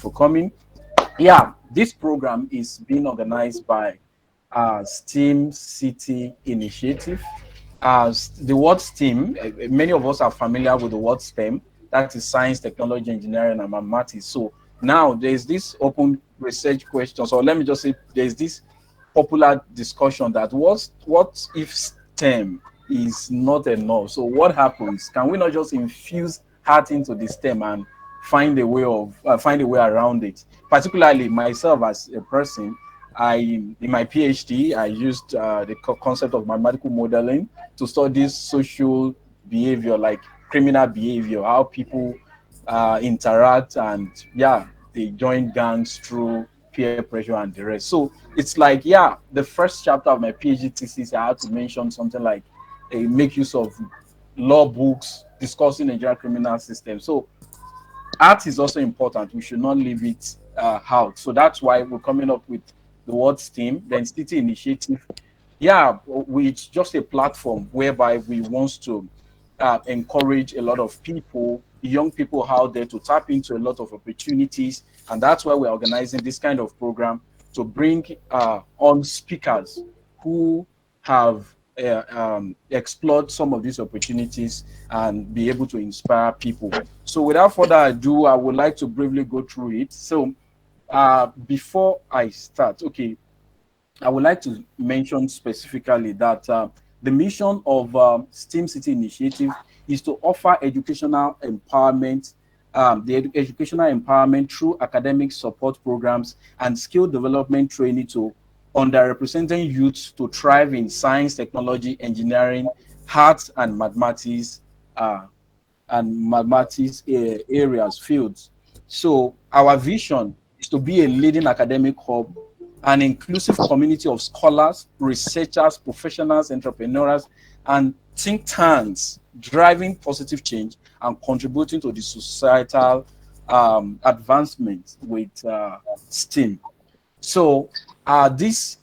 for coming. Yeah, this program is being organized by STEAM City Initiative. As the word STEAM, many of us are familiar with the word STEM, that is science, technology, engineering, and mathematics. So now there's this open research question. So let me just say there's this popular discussion that what if STEM is not enough? So what happens? Can we not just infuse heart into the STEM and find a way around it? Particularly myself as a person, I in my PhD I used the concept of mathematical modeling to study social behavior, like criminal behavior, how people interact, and yeah, they join gangs through peer pressure and the rest. So it's like, yeah, the first chapter of my PhD thesis, I had to mention something like make use of law books discussing Nigerian criminal system. So art is also important. We should not leave it out. So that's why we're coming up with the word STEAM, then City Initiative. Yeah, it's just a platform whereby we want to encourage a lot of people, young people out there, to tap into a lot of opportunities. And that's why we're organizing this kind of program to bring on speakers who have explored some of these opportunities and be able to inspire people. So without further ado, I would like to briefly go through it. So before I start, okay, I would like to mention specifically that the mission of STEAM City Initiative is to offer educational empowerment, educational empowerment through academic support programs and skill development training to underrepresented youth to thrive in science, technology, engineering, arts, and mathematics areas, fields. So our vision is to be a leading academic hub, an inclusive community of scholars, researchers, professionals, entrepreneurs, and think tanks driving positive change and contributing to the societal advancement with STEAM. So this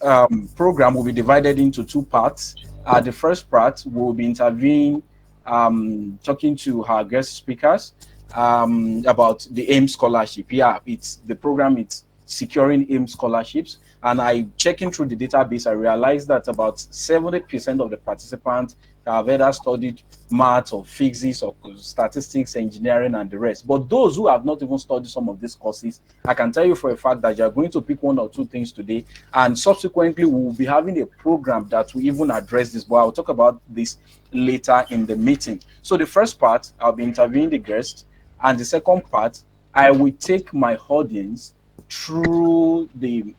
program will be divided into two parts. The first part will be interviewing, talking to our guest speakers about the Ames scholarship. Yeah, it's the program. It's securing Ames scholarships. And I checking through the database, I realized that about 70% of the participants have either studied math or physics or statistics, engineering, and the rest. But those who have not even studied some of these courses, I can tell you for a fact that you're going to pick one or two things today. And subsequently, we will be having a program that will even address this. But I'll talk about this later in the meeting. So the first part, I'll be interviewing the guests. And the second part, I will take my audience through the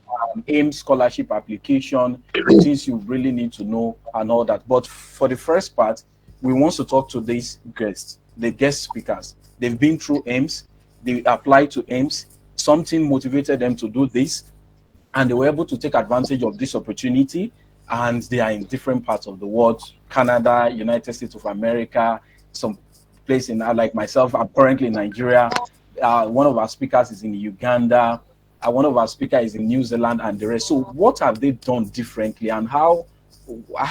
Ames scholarship application, the things you really need to know and all that. But for the first part, we want to talk to these guests, the guest speakers. They've been through Ames, they applied to Ames, something motivated them to do this, and they were able to take advantage of this opportunity. And they are in different parts of the world: Canada, United States of America, some place in, like myself, I'm currently in Nigeria. One of our speakers is in Uganda. One of our speakers is in New Zealand, and the rest. So what have they done differently, and how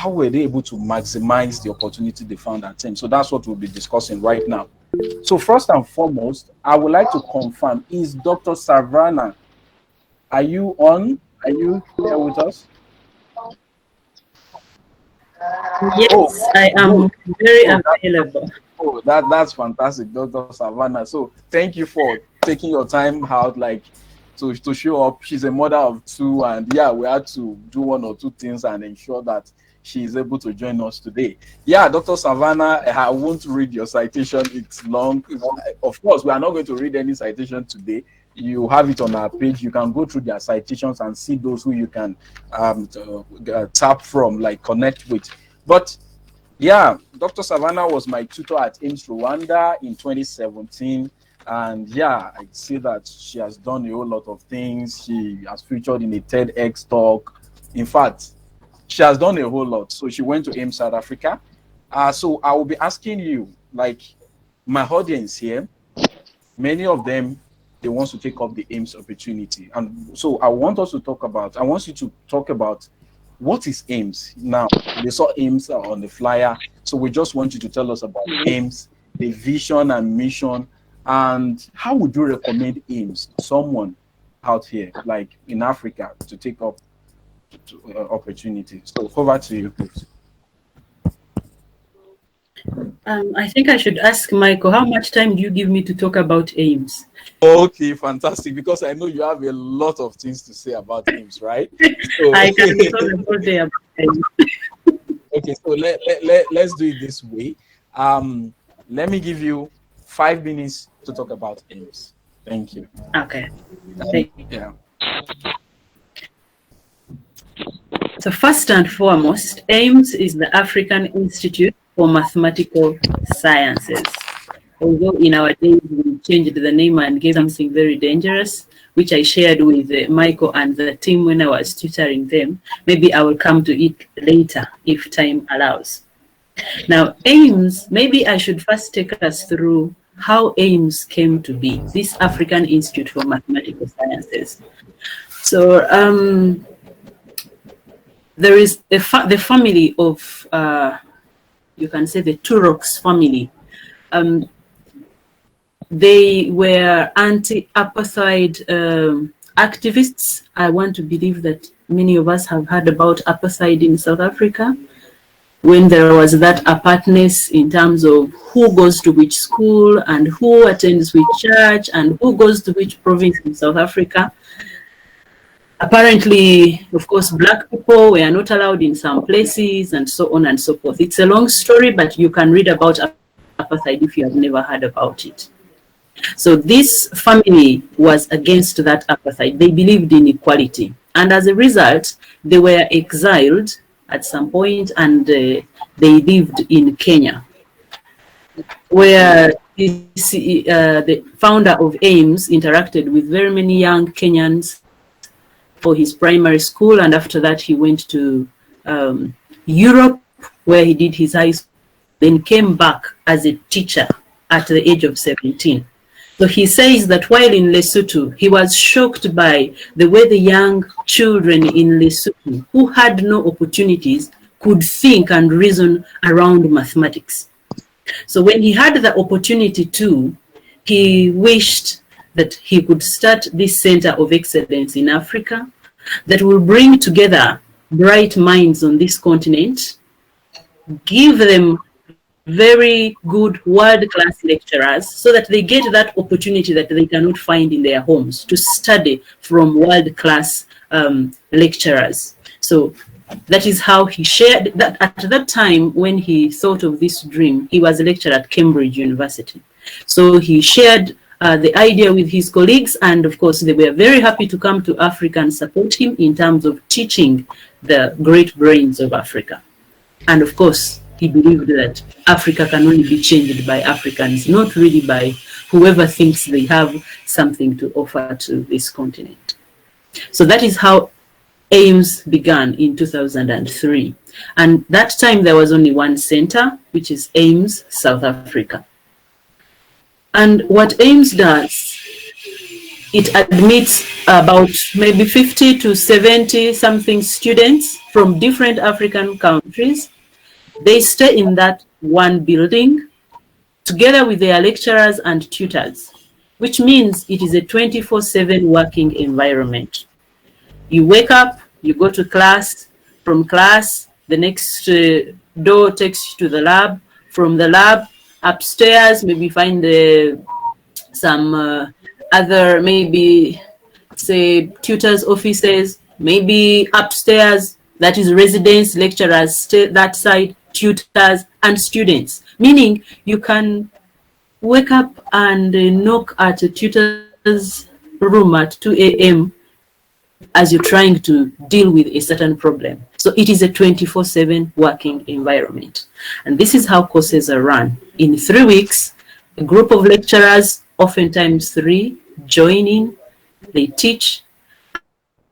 were they able to maximize the opportunity they found at time? So that's what we'll be discussing right now. So first and foremost, I would like to confirm, is Dr. Savannah, are you on? Are you here with us? Oh, Yes, I good. am very Oh, available. that's fantastic, Dr. Savannah. So thank you for taking your time out, like to show up. She's a mother of two, and yeah, we had to do one or two things and ensure that she is able to join us today. Yeah, Dr. Savannah, I won't read your citation. It's long. Of course, we are not going to read any citation today. You have it on our page. You can go through their citations and see those who you can tap from, like connect with. But yeah, Dr. Savannah was my tutor at Ames Rwanda in 2017. And yeah, I see that she has done a whole lot of things. She has featured in a TEDx talk. In fact, she has done a whole lot. So she went to Ames South Africa. So I will be asking you, like my audience here, many of them, they want to take up the Ames opportunity. And so I want you to talk about what is Ames. Now, they saw Ames on the flyer. So we just want you to tell us about Ames, the vision and mission, And how would you recommend Ames to someone out here, like in Africa, to take up opportunities? So over to you, please. I think I should ask Michael, how much time do you give me to talk about Ames? Okay, fantastic. Because I know you have a lot of things to say about Ames, right? So, I can talk all day about Ames. Okay, so let's do it this way. Let me give you 5 minutes to talk about Ames. Thank you. Okay. Yeah. So first and foremost, Ames is the African Institute for Mathematical Sciences. Although in our days we changed the name and gave something very dangerous, which I shared with Michael and the team when I was tutoring them. Maybe I will come to it later if time allows. Now, Ames, maybe I should first take us through how Ames came to be, this African Institute for Mathematical Sciences. So there is the family of, you can say the Turoks family. They were anti-apartheid activists. I want to believe that many of us have heard about apartheid in South Africa, when there was that apartness in terms of who goes to which school and who attends which church and who goes to which province in South Africa. Apparently, of course, Black people were not allowed in some places and so on and so forth. It's a long story, but you can read about apartheid if you have never heard about it. So this family was against that apartheid. They believed in equality. And as a result, they were exiled at some point, and they lived in Kenya, where the founder of Ames interacted with very many young Kenyans for his primary school, and after that he went to Europe, where he did his high school, then came back as a teacher at the age of 17. So he says that while in Lesotho, he was shocked by the way the young children in Lesotho, who had no opportunities, could think and reason around mathematics. So when he had the opportunity to, he wished that he could start this center of excellence in Africa that will bring together bright minds on this continent, give them very good world-class lecturers so that they get that opportunity that they cannot find in their homes to study from world-class lecturers. So that is how he shared that. At that time, when he thought of this dream, he was a lecturer at Cambridge University. So he shared the idea with his colleagues, and of course they were very happy to come to Africa and support him in terms of teaching the great brains of Africa. And of course, he believed that Africa can only be changed by Africans, not really by whoever thinks they have something to offer to this continent. So that is how Ames began in 2003. And that time there was only one center, which is Ames, South Africa. And what Ames does, it admits about maybe 50 to 70 something students from different African countries. They stay in that one building together with their lecturers and tutors, which means it is a 24/7 working environment. You wake up, you go to class, from class, the next door takes you to the lab, from the lab, upstairs, maybe find some other, maybe say tutors' offices, maybe upstairs, that is residents, lecturers stay that side, tutors and students, meaning you can wake up and knock at a tutor's room at 2 a.m. as you're trying to deal with a certain problem. So it is a 24/7 working environment. And this is how courses are run. In 3 weeks, a group of lecturers, oftentimes 3, join in, they teach.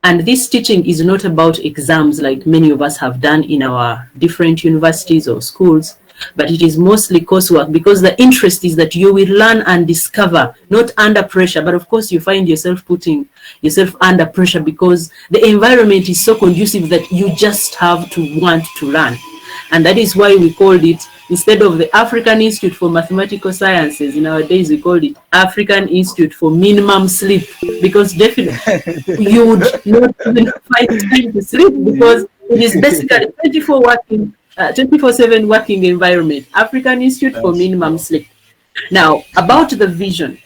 And this teaching is not about exams like many of us have done in our different universities or schools, but it is mostly coursework, because the interest is that you will learn and discover, not under pressure. But of course, you find yourself putting yourself under pressure because the environment is so conducive that you just have to want to learn. And that is why we called it Instead of the African Institute for Mathematical Sciences, in our days we called it African Institute for Minimum Sleep, because definitely you would not even find time to sleep, because it is basically 24/7 working environment. African Institute for That's Minimum true. Sleep. Now, about the vision.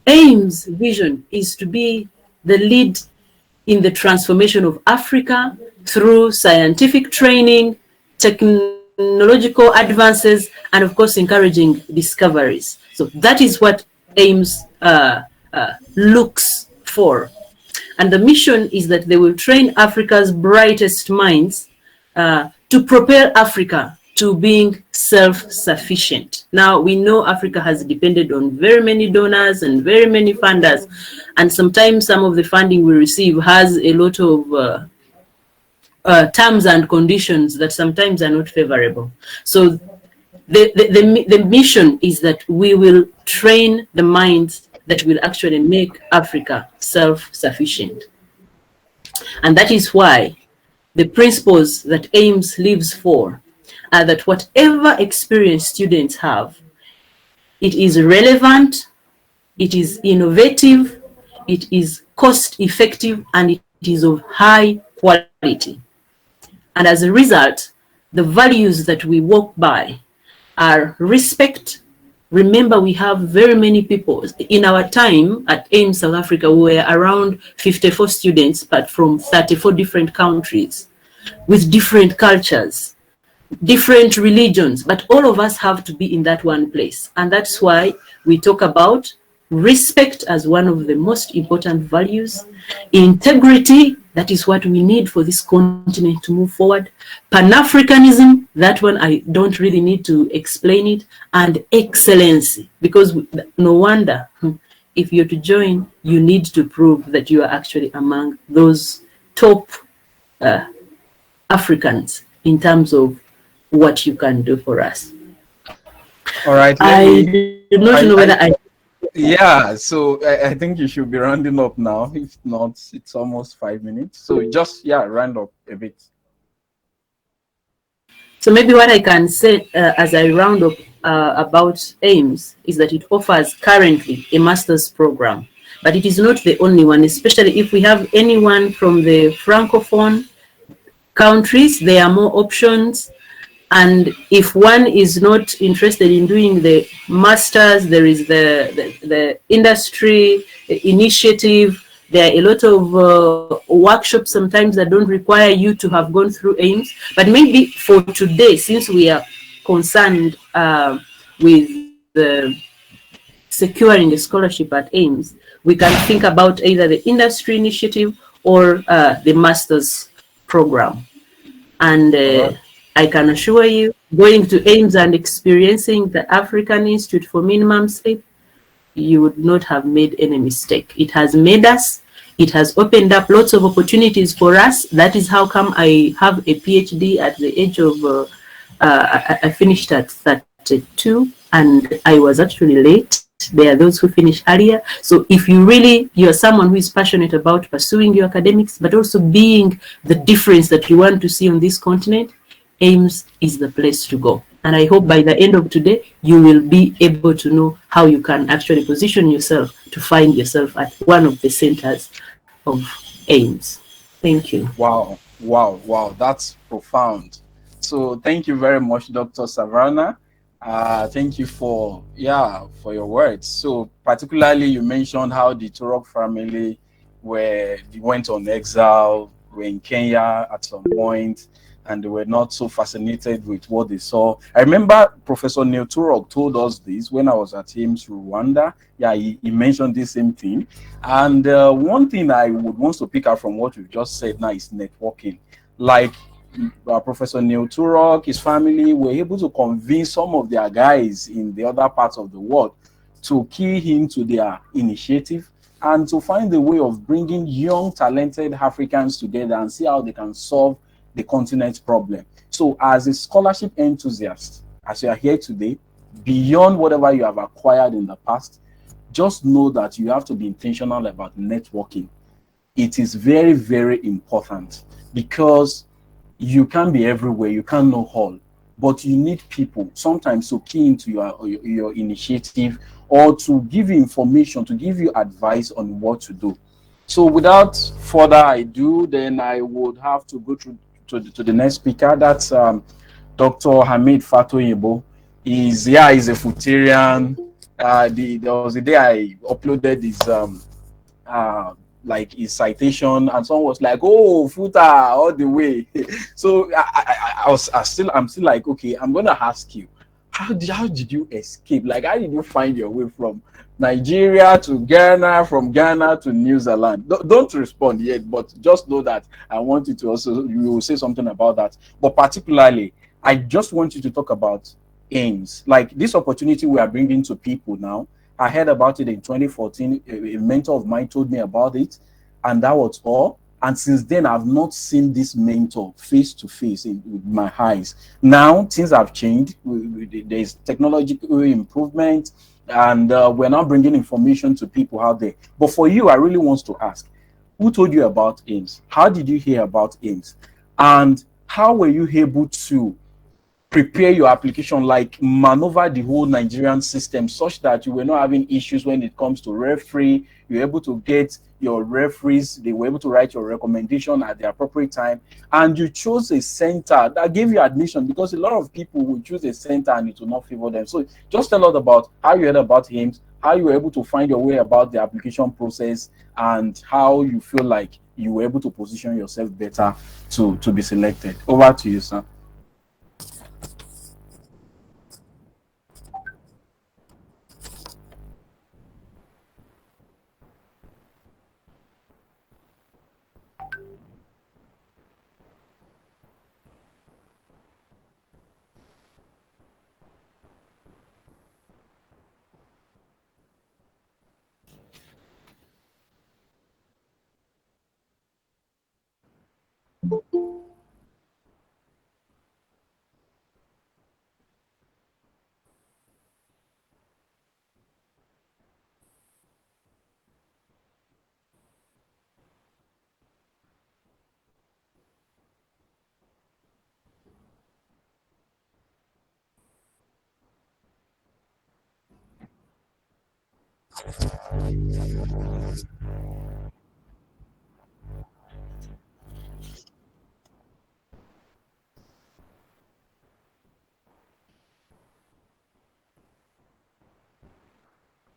Ames' vision is to be the lead in the transformation of Africa through scientific training, technological advances, and of course, encouraging discoveries. So that is what Ames looks for. And the mission is that they will train Africa's brightest minds to propel Africa to being self-sufficient. Now, we know Africa has depended on very many donors and very many funders, and sometimes some of the funding we receive has a lot of terms and conditions that sometimes are not favorable. So the mission is that we will train the minds that will actually make Africa self-sufficient. And that is why the principles that Ames lives for are that whatever experience students have, it is relevant, it is innovative, it is cost-effective, and it is of high quality. And as a result, the values that we walk by are respect. Remember, we have very many people. In our time at Ames South Africa, we were around 54 students, but from 34 different countries, with different cultures, different religions, but all of us have to be in that one place. And that's why we talk about respect as one of the most important values. Integrity, that is what we need for this continent to move forward. Pan-Africanism, that one I don't really need to explain it. And excellency, because no wonder if you're to join, you need to prove that you are actually among those top Africans in terms of what you can do for us. All right. I do not know whether Yeah, so I think you should be rounding up now. If not, it's almost 5 minutes. So just, round up a bit. So maybe what I can say as I round up about Ames is that it offers currently a master's program, but it is not the only one, especially if we have anyone from the Francophone countries, there are more options. And if one is not interested in doing the masters, there is the industry initiative. There are a lot of workshops sometimes that don't require you to have gone through Ames. But maybe for today, since we are concerned with securing a scholarship at Ames, we can think about either the industry initiative or the master's program. And I can assure you, going to Ames and experiencing the African Institute for Minimum Sleep, you would not have made any mistake. It has made us, it has opened up lots of opportunities for us. That is how come I have a PhD at the age of, I finished at 32, and I was actually late. There are those who finish earlier. So if you're someone who is passionate about pursuing your academics, but also being the difference that you want to see on this continent, Ames is the place to go. And I hope by the end of today, you will be able to know how you can actually position yourself to find yourself at one of the centers of Ames. Thank you. Wow. That's profound. So thank you very much, Dr. Savannah. Thank you for your words. So particularly you mentioned how the Turok family went on exile, were in Kenya at some point, and they were not so fascinated with what they saw. I remember Professor Neil Turok told us this when I was at Ames, Rwanda. Yeah, he mentioned the same thing. And one thing I would want to pick up from what you've just said now is networking. Like Professor Neil Turok, his family were able to convince some of their guys in the other parts of the world to key into their initiative and to find a way of bringing young, talented Africans together and see how they can solve the continent's problem. So as a scholarship enthusiast, as you are here today, beyond whatever you have acquired in the past, just know that you have to be intentional about networking. It is very, very important because you can't be everywhere. You can't know all. but you need people sometimes to key into your initiative, or to give you information, to give you advice on what to do. So without further ado, then I would have to go through to the next speaker. That's Dr. Hamid Fatoyibo. He's a Futurian. There was a day I uploaded his uh like his citation, and someone was like, "Oh, Futa all the way." So I'm still like, okay, I'm gonna ask you, how did you escape? Like, how did you find your way from Nigeria to Ghana, from Ghana to New Zealand? Don't respond yet, but just know that I want you to also, you will say something about that. But particularly, I just want you to talk about Ames, like this opportunity we are bringing to people now. I heard about it in 2014. A mentor of mine told me about it, and that was all. And since then, I've not seen this mentor face to face with my eyes. Now, things have changed. There's technological improvement, and we're now bringing information to people out there. But for you, I really want to ask, who told you about Ames? How did you hear about Ames? And how were you able to prepare your application, like maneuver the whole Nigerian system such that you were not having issues when it comes to referee? You're able to get your referees, they were able to write your recommendation at the appropriate time, and you chose a center that gave you admission, because a lot of people will choose a center and it will not favor them. So just tell us about how you heard about him, how you were able to find your way about the application process, and how you feel like you were able to position yourself better to be selected. Over to you, sir.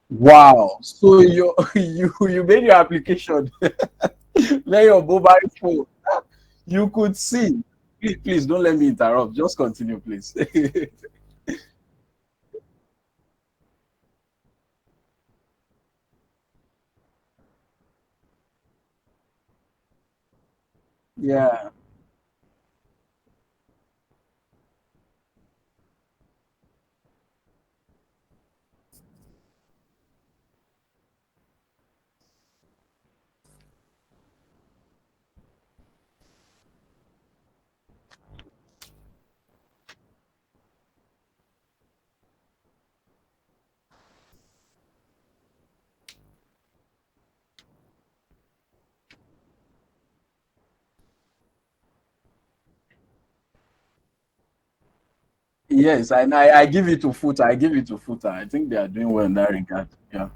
Wow. So you made your application where your mobile phone. You could see. Please don't let me interrupt. Just continue, please. Yeah. Yes, and I give it to Footer. I give it to Footer. I think they are doing well in that regard. Yeah.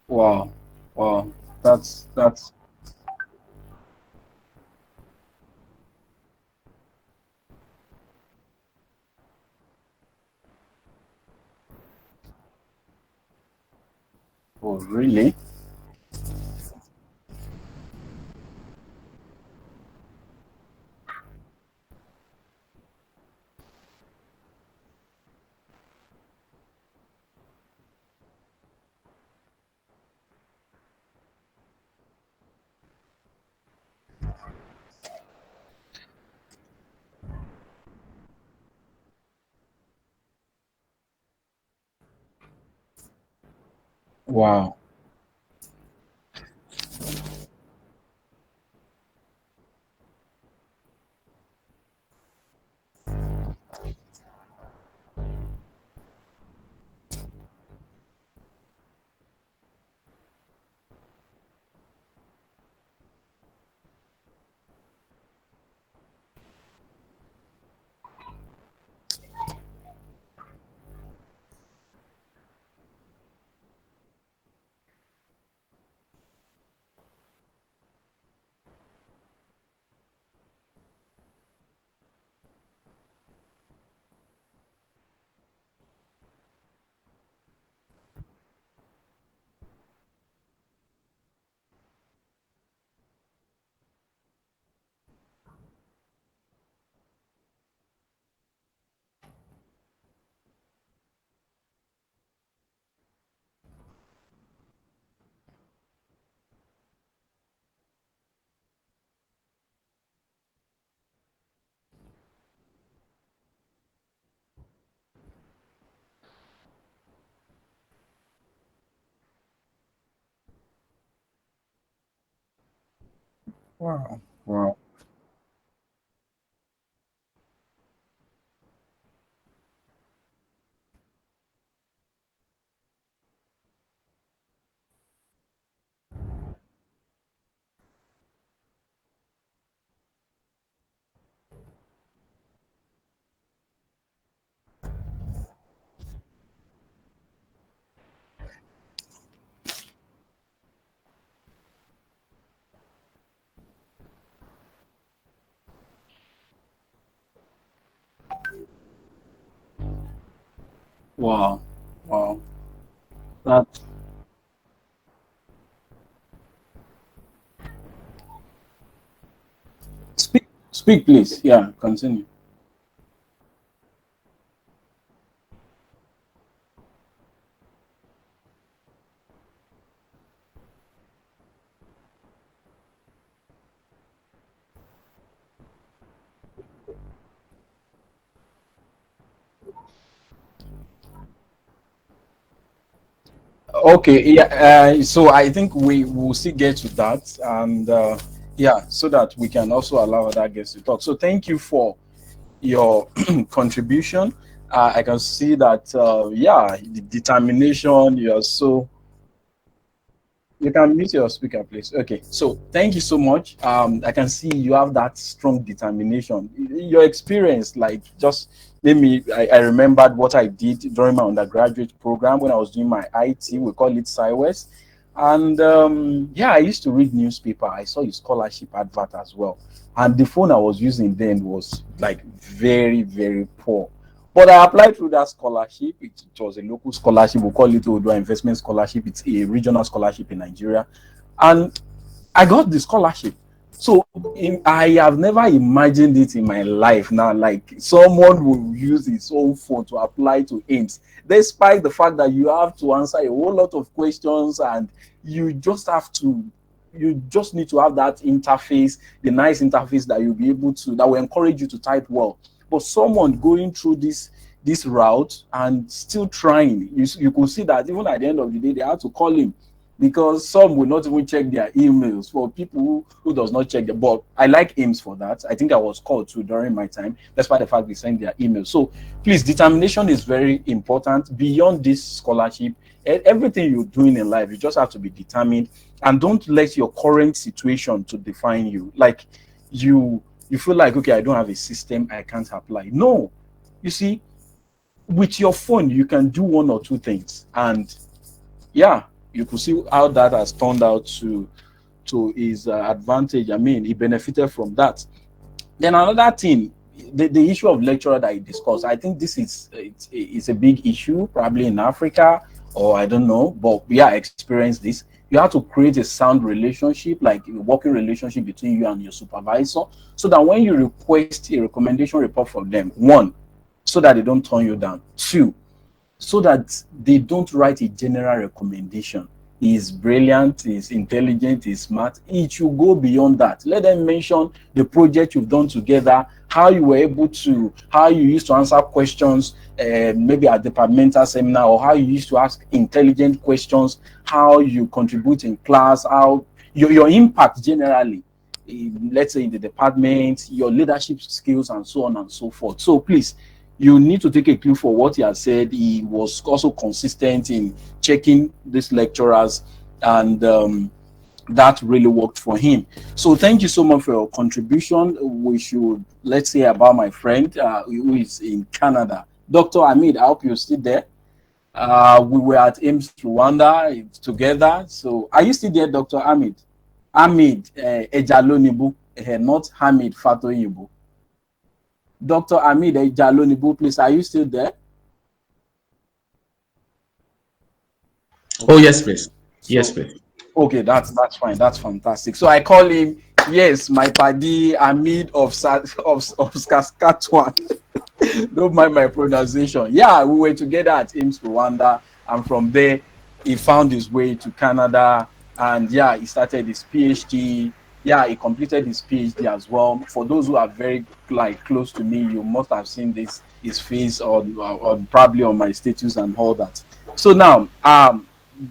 Wow. Wow. That's oh really? Wow. Wow. Wow. Wow. Wow. That speak please. Yeah, continue. Okay, yeah. So I think we will still get to that, and yeah, so that we can also allow other guests to talk. So thank you for your contribution. I can see that, yeah, the determination. You're so you can mute your speaker, please. Okay. So thank you so much. I can see you have that strong determination. Your experience, like, just made me. I remembered what I did during my undergraduate program when I was doing my IT. We call it SciWest. And yeah, I used to read newspaper. I saw your scholarship advert as well. And the phone I was using then was like very, very poor. But I applied through that scholarship. It was a local scholarship. We call it Odua Investment Scholarship. It's a regional scholarship in Nigeria. And I got the scholarship. So I have never imagined it in my life now. Like someone will use his own phone to apply to Ames, despite the fact that you have to answer a whole lot of questions and you just have to, you just need to have that interface, the nice interface that you'll be able to, that will encourage you to type well. But someone going through this route and still trying, you could see that even at the end of the day, they had to call him because some will not even check their emails. For people who does not check them, but I like Ames for that. I think I was called to during my time, despite the fact they send their emails. So please, determination is very important. Beyond this scholarship, everything you're doing in life, you just have to be determined, and don't let your current situation to define you. Like you feel like, okay, I don't have a system, I can't apply. No, you see, with your phone you can do one or two things, and yeah, you could see how that has turned out to his advantage. I mean, he benefited from that. Then another thing, the issue of lecturer that he discussed, I think this is it's a big issue probably in Africa, or I don't know, but yeah, I experienced this. You have to create a sound relationship, like a working relationship between you and your supervisor, so that when you request a recommendation report from them, one, so that they don't turn you down. Two, so that they don't write a general recommendation. He's brilliant, he's intelligent, he's smart. It should go beyond that. Let them mention the project you've done together, how you were able to, how you used to answer questions, maybe at departmental seminar, or how you used to ask intelligent questions, how you contribute in class, how your impact generally, let's say in the department, your leadership skills, and so on and so forth. So please, you need to take a clue for what he has said. He was also consistent in checking these lecturers, and that really worked for him. So thank you so much for your contribution. We should, let's say, about my friend who is in Canada. Dr. Hamid, I hope you're still there. We were at Ames, Rwanda together. So are you still there, Dr. Hamid? Hamid Ejalonibu, not Hamid Fatoyibo. Dr. Hamid Ejalonibu, please, are you still there? Okay. Oh, yes, please. Yes, please. Okay, that's fine. That's fantastic. So I call him, yes, my paddy Hamid of Saskatchewan. Don't mind my pronunciation. Yeah, we were together at Ames, Rwanda, and from there he found his way to Canada, and yeah, he started his PhD. Yeah, he completed his PhD as well. For those who are very close to me, you must have seen his face on probably on my status and all that. So now,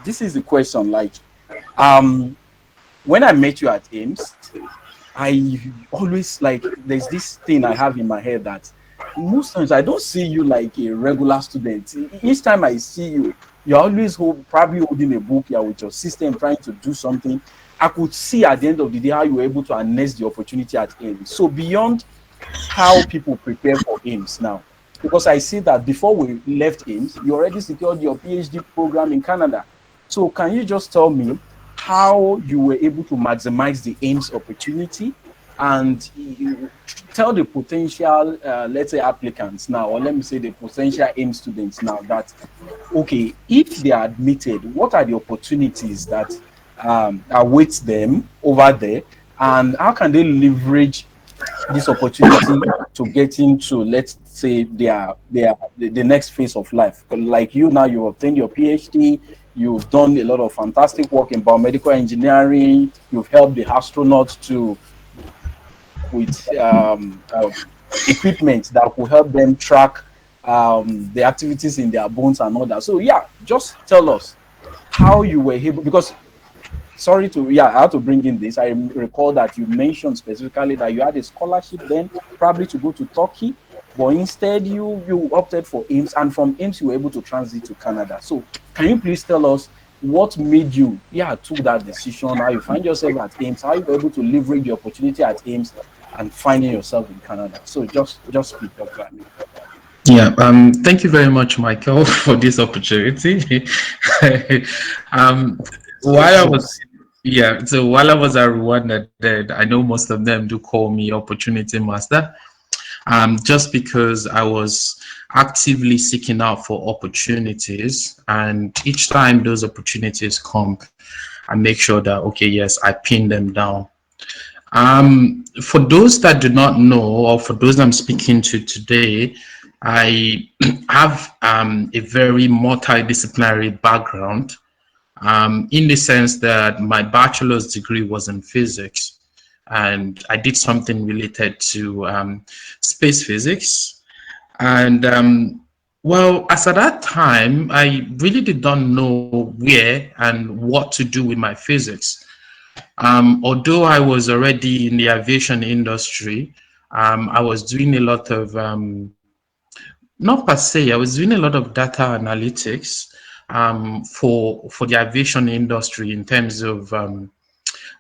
this is the question. When I met you at Ames, I always there's this thing I have in my head that most times I don't see you like a regular student. Each time I see you, you're always probably holding a book, you're with your system trying to do something. I could see at the end of the day how you were able to harness the opportunity at Ames. So beyond how people prepare for Ames now, because I see that before we left Ames, you already secured your PhD program in Canada. So can you just tell me how you were able to maximize the Ames opportunity, and tell the potential, let's say, applicants now, or let me say the potential Ames students now, that, okay, if they are admitted, what are the opportunities that await them over there, and how can they leverage this opportunity to get into, let's say, the next phase of life? Like you now, you obtained your PhD, you've done a lot of fantastic work in biomedical engineering, you've helped the astronauts to with equipment that will help them track the activities in their bones and all that. So yeah, just tell us how you were able, because sorry to, yeah, I had to bring in this. I recall that you mentioned specifically that you had a scholarship then, probably to go to Turkey, but instead you opted for Ames, and from Ames you were able to transit to Canada. So can you please tell us what made you took that decision, how you find yourself at Ames, how you were able to leverage the opportunity at Ames and finding yourself in Canada? So just speak up, Grammy. Yeah, thank you very much, Michael, for this opportunity. um, while I was while I was at Rwanda, then I know most of them do call me Opportunity Master, just because I was actively seeking out for opportunities, and each time those opportunities come, I make sure that, okay, yes, I pin them down. For those that do not know, or for those I'm speaking to today, I have a very multidisciplinary background, in the sense that my bachelor's degree was in physics, and I did something related to space physics. And well, as at that time, I really did not know where and what to do with my physics. Although I was already in the aviation industry, I was doing a lot of, not per se, I was doing a lot of data analytics for the aviation industry in terms of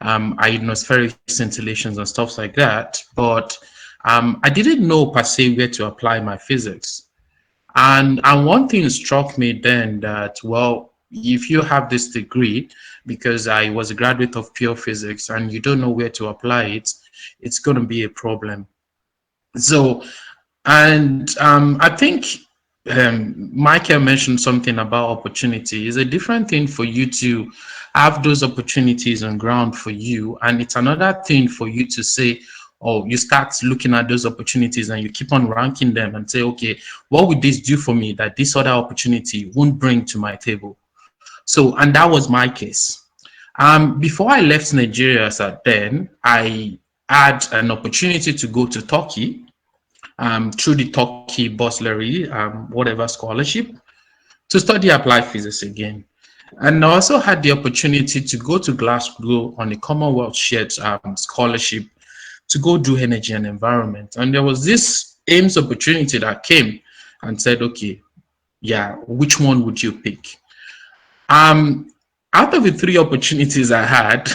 ionospheric scintillations and stuff like that. But I didn't know per se where to apply my physics. And one thing struck me then, that, well, if you have this degree, because I was a graduate of pure physics, and you don't know where to apply it, it's going to be a problem. So, and I think Michael mentioned something about opportunity. It's a different thing for you to have those opportunities on ground for you, and it's another thing for you to say, oh, you start looking at those opportunities and you keep on ranking them and say, okay, what would this do for me that this other opportunity won't bring to my table? So, and that was my case. Before I left Nigeria as at then, I had an opportunity to go to Turkey through the Turkey Bursary, whatever scholarship, to study applied physics again. And I also had the opportunity to go to Glasgow on a Commonwealth shared scholarship to go do energy and environment. And there was this Ames opportunity that came and said, okay, yeah, which one would you pick? Out of the three opportunities I had,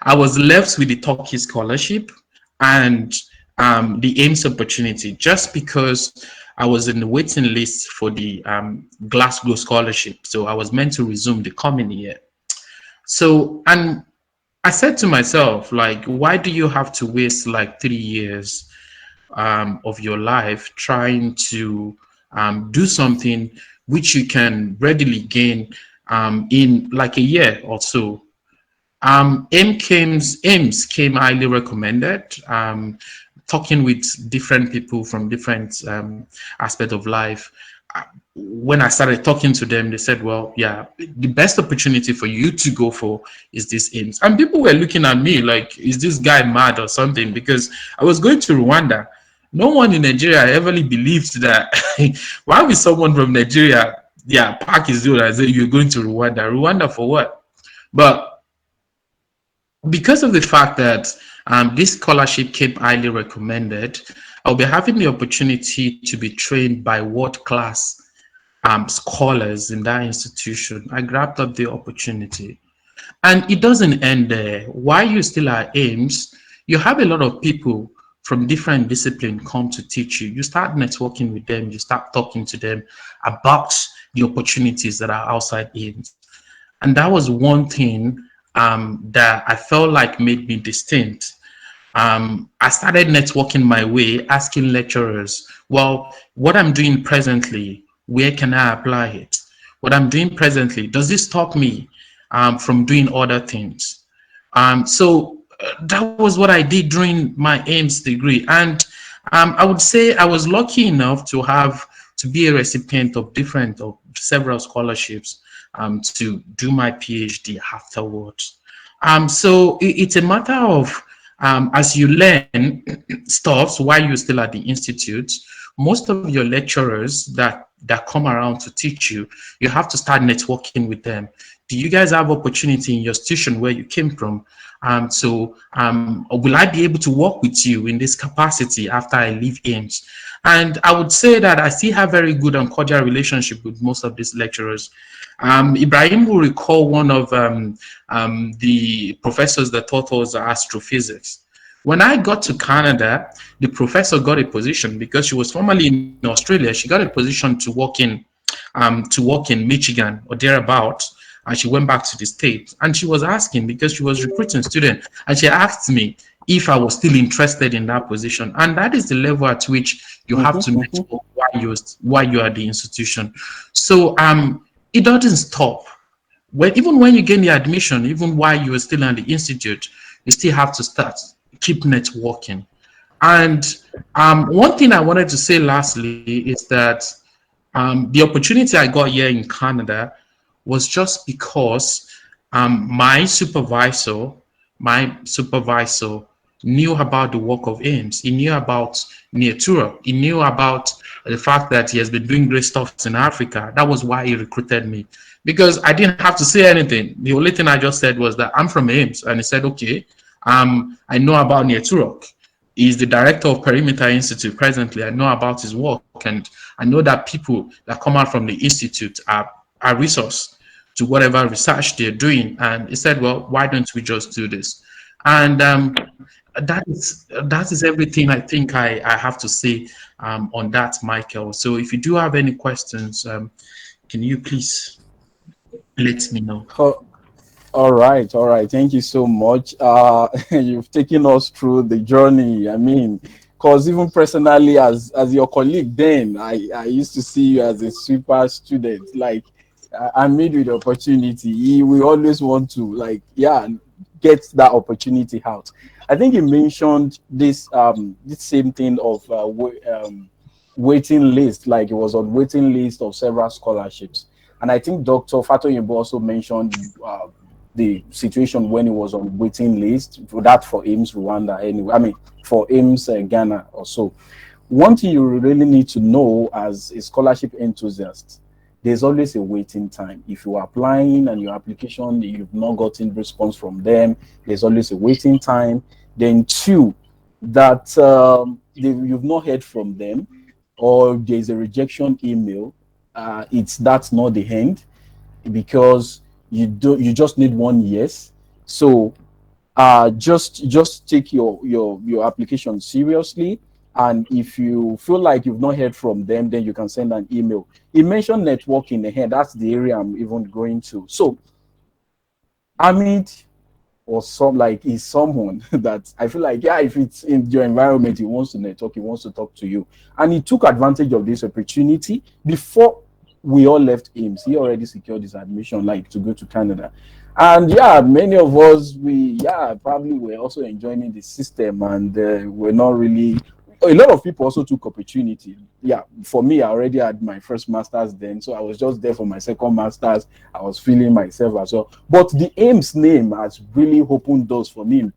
I was left with the Turkey scholarship and the Ames opportunity, just because I was in the waiting list for the Glasgow scholarship. So I was meant to resume the coming year. So, and I said to myself, like, why do you have to waste like 3 years of your life trying to do something which you can readily gain in like a year or so? Ames came highly recommended. Talking with different people from different aspects of life. When I started talking to them, they said, well, yeah, the best opportunity for you to go for is this Ames. And people were looking at me like, is this guy mad or something? Because I was going to Rwanda. No one in Nigeria ever believed that. Why would someone from Nigeria, yeah, park his deal and say, you're going to Rwanda? Rwanda for what? But because of the fact that this scholarship came highly recommended, I'll be having the opportunity to be trained by world-class scholars in that institution. I grabbed up the opportunity. And it doesn't end there. While you still at Ames, you have a lot of people from different disciplines come to teach you. You start networking with them, you start talking to them about the opportunities that are outside Ames. And that was one thing that I felt like made me distinct. I started networking my way, asking lecturers, well, what I'm doing presently, where can I apply it? What I'm doing presently, does this stop me from doing other things? That was what I did during my Ames degree. And I would say I was lucky enough to be a recipient of several scholarships to do my PhD afterwards. It's a matter of as you learn stuff while you're still at the institute, most of your lecturers that come around to teach you, you have to start networking with them. Do you guys have opportunity in your institution where you came from? Will I be able to work with you in this capacity after I leave Ames? And I would say that I still have very good and cordial relationship with most of these lecturers. Ibrahim will recall one of the professors that taught us astrophysics. When I got to Canada, the professor got a position because she was formerly in Australia. She got a position to work in Michigan or thereabout, and she went back to the States. And she was asking, because she was recruiting students, and she asked me if I was still interested in that position. And that is the level at which you have to network while you are at the institution. So it doesn't stop. Even when you gain the admission, even while you are still at the institute, you still have to keep networking. And one thing I wanted to say lastly is that the opportunity I got here in Canada was just because my supervisor knew about the work of Ames. He knew about Natura. He knew about the fact that he has been doing great stuff in Africa. That was why he recruited me, because I didn't have to say anything. The only thing I just said was that I'm from Ames, and he said, okay, I know about Natura. He's the director of Perimeter Institute presently. I know about his work, and I know that people that come out from the institute are a resource to whatever research they're doing. And he said, well, why don't we just do this? And that is everything I think I have to say on that, Michael. So if you do have any questions, can you please let me know? Oh, all right, all right. Thank you so much. You've taken us through the journey. I mean, because even personally, as your colleague, then I used to see you as a super student. Like, I made with the opportunity. We always want to, like, yeah, get that opportunity out. I think you mentioned this same thing of waiting list, like it was on waiting list of several scholarships. And I think Dr. Fatoyibo also mentioned the situation when he was on waiting list for that for Ames Rwanda anyway. I mean, for Ames Ghana or so. One thing you really need to know as a scholarship enthusiast, there's always a waiting time. If you're applying and your application, you've not gotten response from them, there's always a waiting time. Then two, that you've not heard from them, or there's a rejection email, that's not the end, because you just need one yes. So just take your application seriously, and if you feel like you've not heard from them, then you can send an email. It mentioned networking ahead. That's the area I'm even going to. So Amit, or some like, is someone that I feel like, yeah, if it's in your environment, he wants to network, he wants to talk to you, and he took advantage of this opportunity. Before we all left Ames, he already secured his admission, like, to go to Canada. And yeah, many of us, we, yeah, probably were also enjoying the system, and we're not really, a lot of people also took opportunity. Yeah, for me, I already had my first master's then, so I was just there for my second master's. I was feeling myself as well. But the Ames name has really opened doors for me.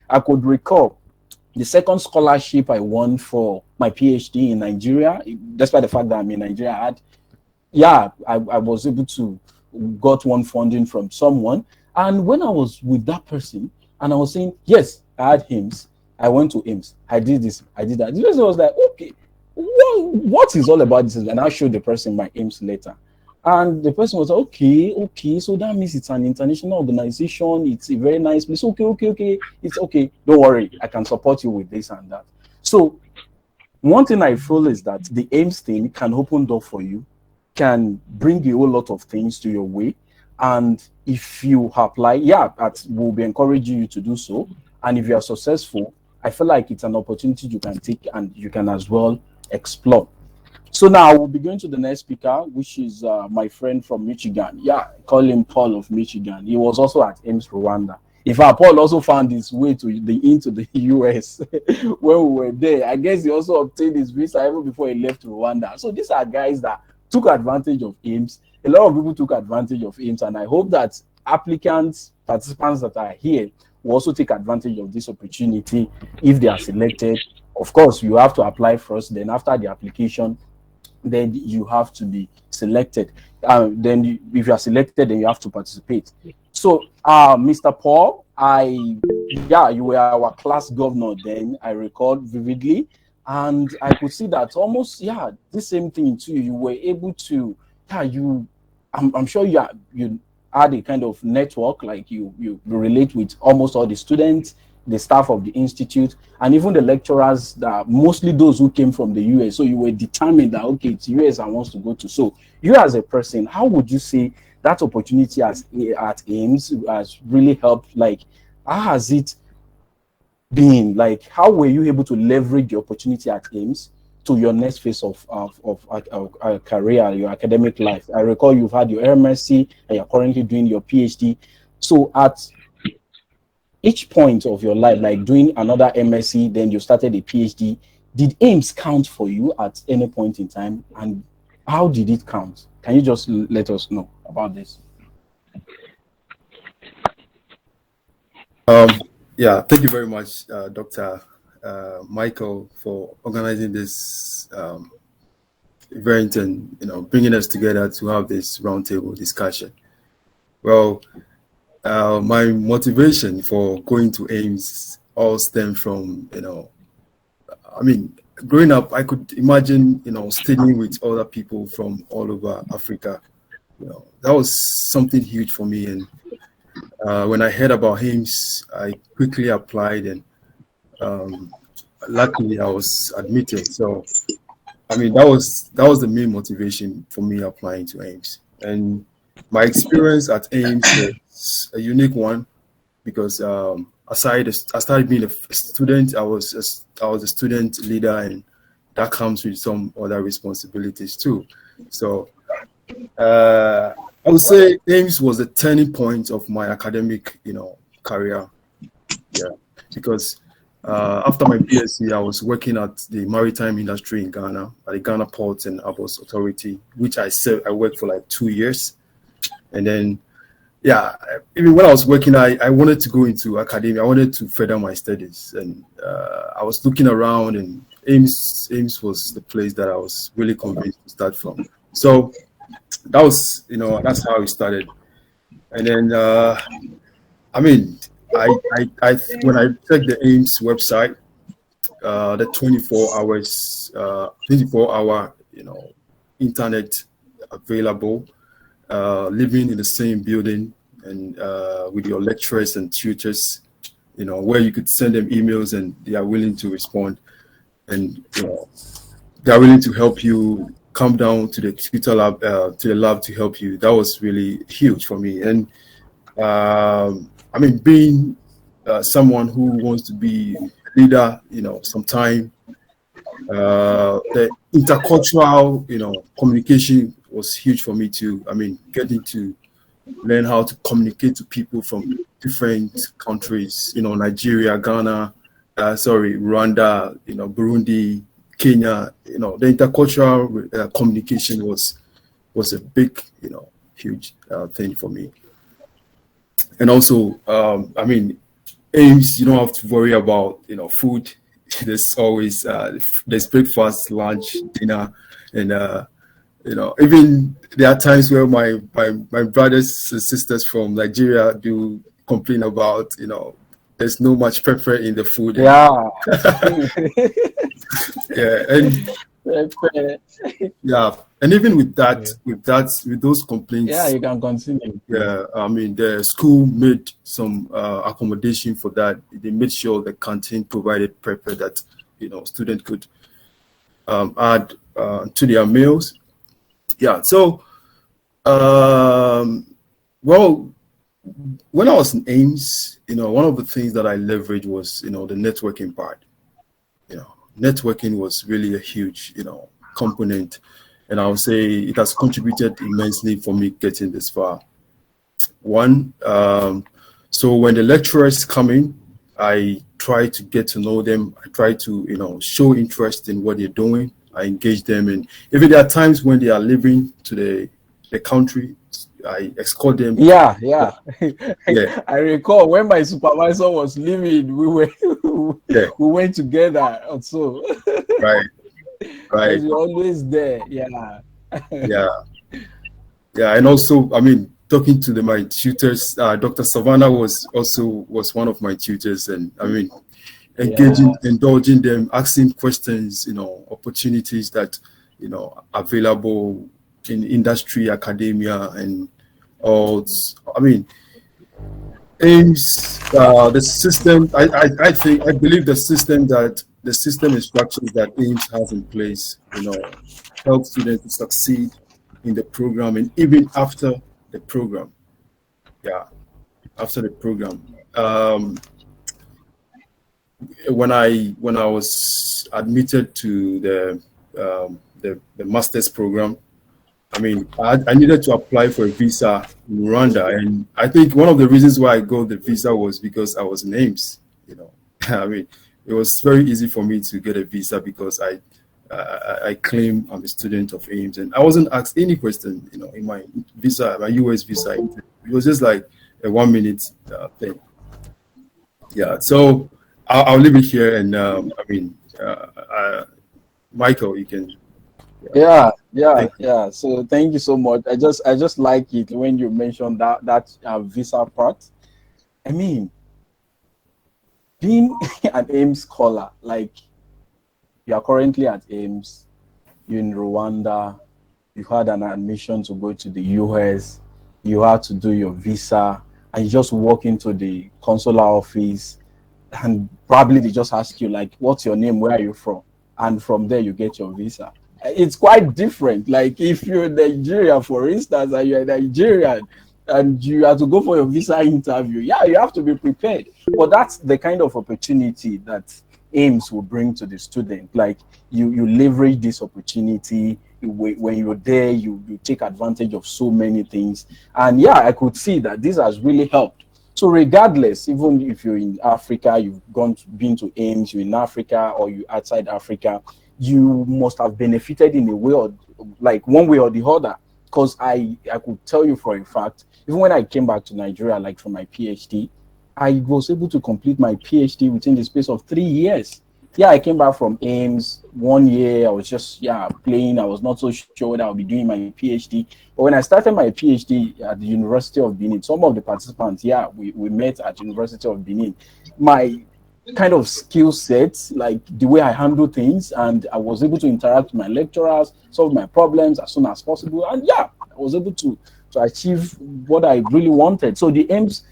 I could recall the second scholarship I won for my PhD in Nigeria, despite the fact that I'm in Nigeria, I was able to got one funding from someone. And when I was with that person and I was saying, yes, I had Ames, I went to Ames, I did this, I did that. The person was like, okay, what is all about this? And I showed the person my Ames letter. And the person was like, okay, so that means it's an international organization, it's a very nice place. Okay, it's okay, don't worry, I can support you with this and that. So one thing I feel is that the Ames thing can open door for you, can bring a whole lot of things to your way. And if you apply, we'll be encouraging you to do so. And if you are successful, I feel like it's an opportunity you can take and you can as well explore. So now we'll be going to the next speaker, which is my friend from Michigan. Yeah, call him Paul of Michigan. He was also at Ames Rwanda. In fact, Paul also found his way into the US when we were there. I guess he also obtained his visa even before he left Rwanda. So these are guys that took advantage of Ames. A lot of people took advantage of Ames, and I hope that applicants, participants that are here will also take advantage of this opportunity if they are selected. Of course, you have to apply first. Then after the application, then you have to be selected. If you are selected, then you have to participate. So, Mr. Paul, you were our class governor then, I recall vividly. And I could see that almost, the same thing too. You were able to, I'm sure you had a kind of network, like you relate with almost all the students, the staff of the institute, and even the lecturers, that mostly those who came from the US. So you were determined that, okay, it's US I want to go to. So you as a person, how would you say that opportunity at Ames has really helped? Like, how has it been? Like, how were you able to leverage the opportunity at Ames to your next phase of career, your academic life? I recall you've had your MSc and you're currently doing your PhD. So at each point of your life, like doing another MSc, then you started a PhD, did Ames count for you at any point in time? And how did it count? Can you just let us know about this? Thank you very much, Dr. Michael, for organizing this event and bringing us together to have this roundtable discussion. Well, my motivation for going to Ames all stemmed from growing up, I could imagine studying with other people from all over Africa. That was something huge for me, and when I heard about Ames, I quickly applied, and luckily I was admitted. So, that was the main motivation for me applying to Ames. And my experience at Ames was a unique one because I started being a student. I was a student leader, and that comes with some other responsibilities too. So. I would say Ames was the turning point of my academic, career. Yeah, because After my BSc, I was working at the maritime industry in Ghana, at the Ghana Ports and Harbours Authority, which I worked for like 2 years. And then, yeah, even when I was working, I wanted to go into academia. I wanted to further my studies. And I was looking around, and Ames was the place that I was really convinced to start from. So that was, that's how it started. And then, I mean, I when I checked the Ames website, the 24-hour, internet available, living in the same building, and with your lecturers and tutors, where you could send them emails and they are willing to respond, and they are willing to help you come down to the tutor lab, to the lab to help you. That was really huge for me. And I mean, being someone who wants to be a leader, sometime the intercultural, communication was huge for me too. I mean, getting to learn how to communicate to people from different countries, Nigeria, Ghana, Rwanda, Burundi, Kenya, the intercultural communication was a big, huge thing for me. And also, I mean, Ames, you don't have to worry about, food. There's always, there's breakfast, lunch, dinner, and, even there are times where my brothers and sisters from Nigeria do complain about, there's no much pepper in the food. Yeah. Yeah. And yeah. And even with those complaints, yeah, you can continue. Yeah, I mean, the school made some accommodation for that. They made sure the canteen provided pepper that students could add to their meals. Yeah. So, well, when I was in Ames, one of the things that I leveraged was the networking part. Networking was really a huge component. And I would say it has contributed immensely for me getting this far. One, so when the lecturers come in, I try to get to know them. I try to, show interest in what they're doing. I engage them. And if there are times when they are leaving to the country, I escort them. Yeah. Yeah. I recall when my supervisor was leaving, we went together also. Right. You're always there. Yeah. And also, I mean, talking to my tutors, Dr. Savannah was one of my tutors, and I mean, indulging them, asking questions, opportunities that available in industry, academia, and all. I mean, Ames, the system. I believe the system and structures that Ames has in place, help students to succeed in the program and even after the program. Yeah, after the program. When I was admitted to the master's program, I mean, I needed to apply for a visa in Rwanda, and I think one of the reasons why I got the visa was because I was in Ames. I mean, it was very easy for me to get a visa because I claim I'm a student of Ames, and I wasn't asked any question, in my visa, my US visa. It was just like a 1 minute thing. Yeah, so I'll leave it here, and I mean, Michael, you can. Yeah. So thank you so much. I just like it when you mentioned that visa part. I mean, being an Ames scholar, like you are currently at Ames, you're in Rwanda, you had an admission to go to the US, you had to do your visa, and you just walk into the consular office, and probably they just ask you, like, what's your name, where are you from? And from there you get your visa. It's quite different. Like if you're in Nigeria, for instance, and you're Nigerian and you have to go for your visa interview, yeah, you have to be prepared. But that's the kind of opportunity that Ames will bring to the student. Like you leverage this opportunity. When you're there, you take advantage of so many things. And yeah, I could see that this has really helped. So regardless, even if you're in Africa, you've been to Ames, you're in Africa, or you're outside Africa, you must have benefited in a way, or like one way or the other. Because I could tell you for a fact, even when I came back to Nigeria, like for my PhD, I was able to complete my PhD within the space of 3 years. Yeah, I came back from Ames 1 year. I was just playing. I was not so sure that I'll be doing my PhD. But when I started my PhD at the University of Benin, some of the participants, we met at University of Benin. My kind of skill sets, like the way I handle things, and I was able to interact with my lecturers, solve my problems as soon as possible, and I was able to achieve what I really wanted. So the Ames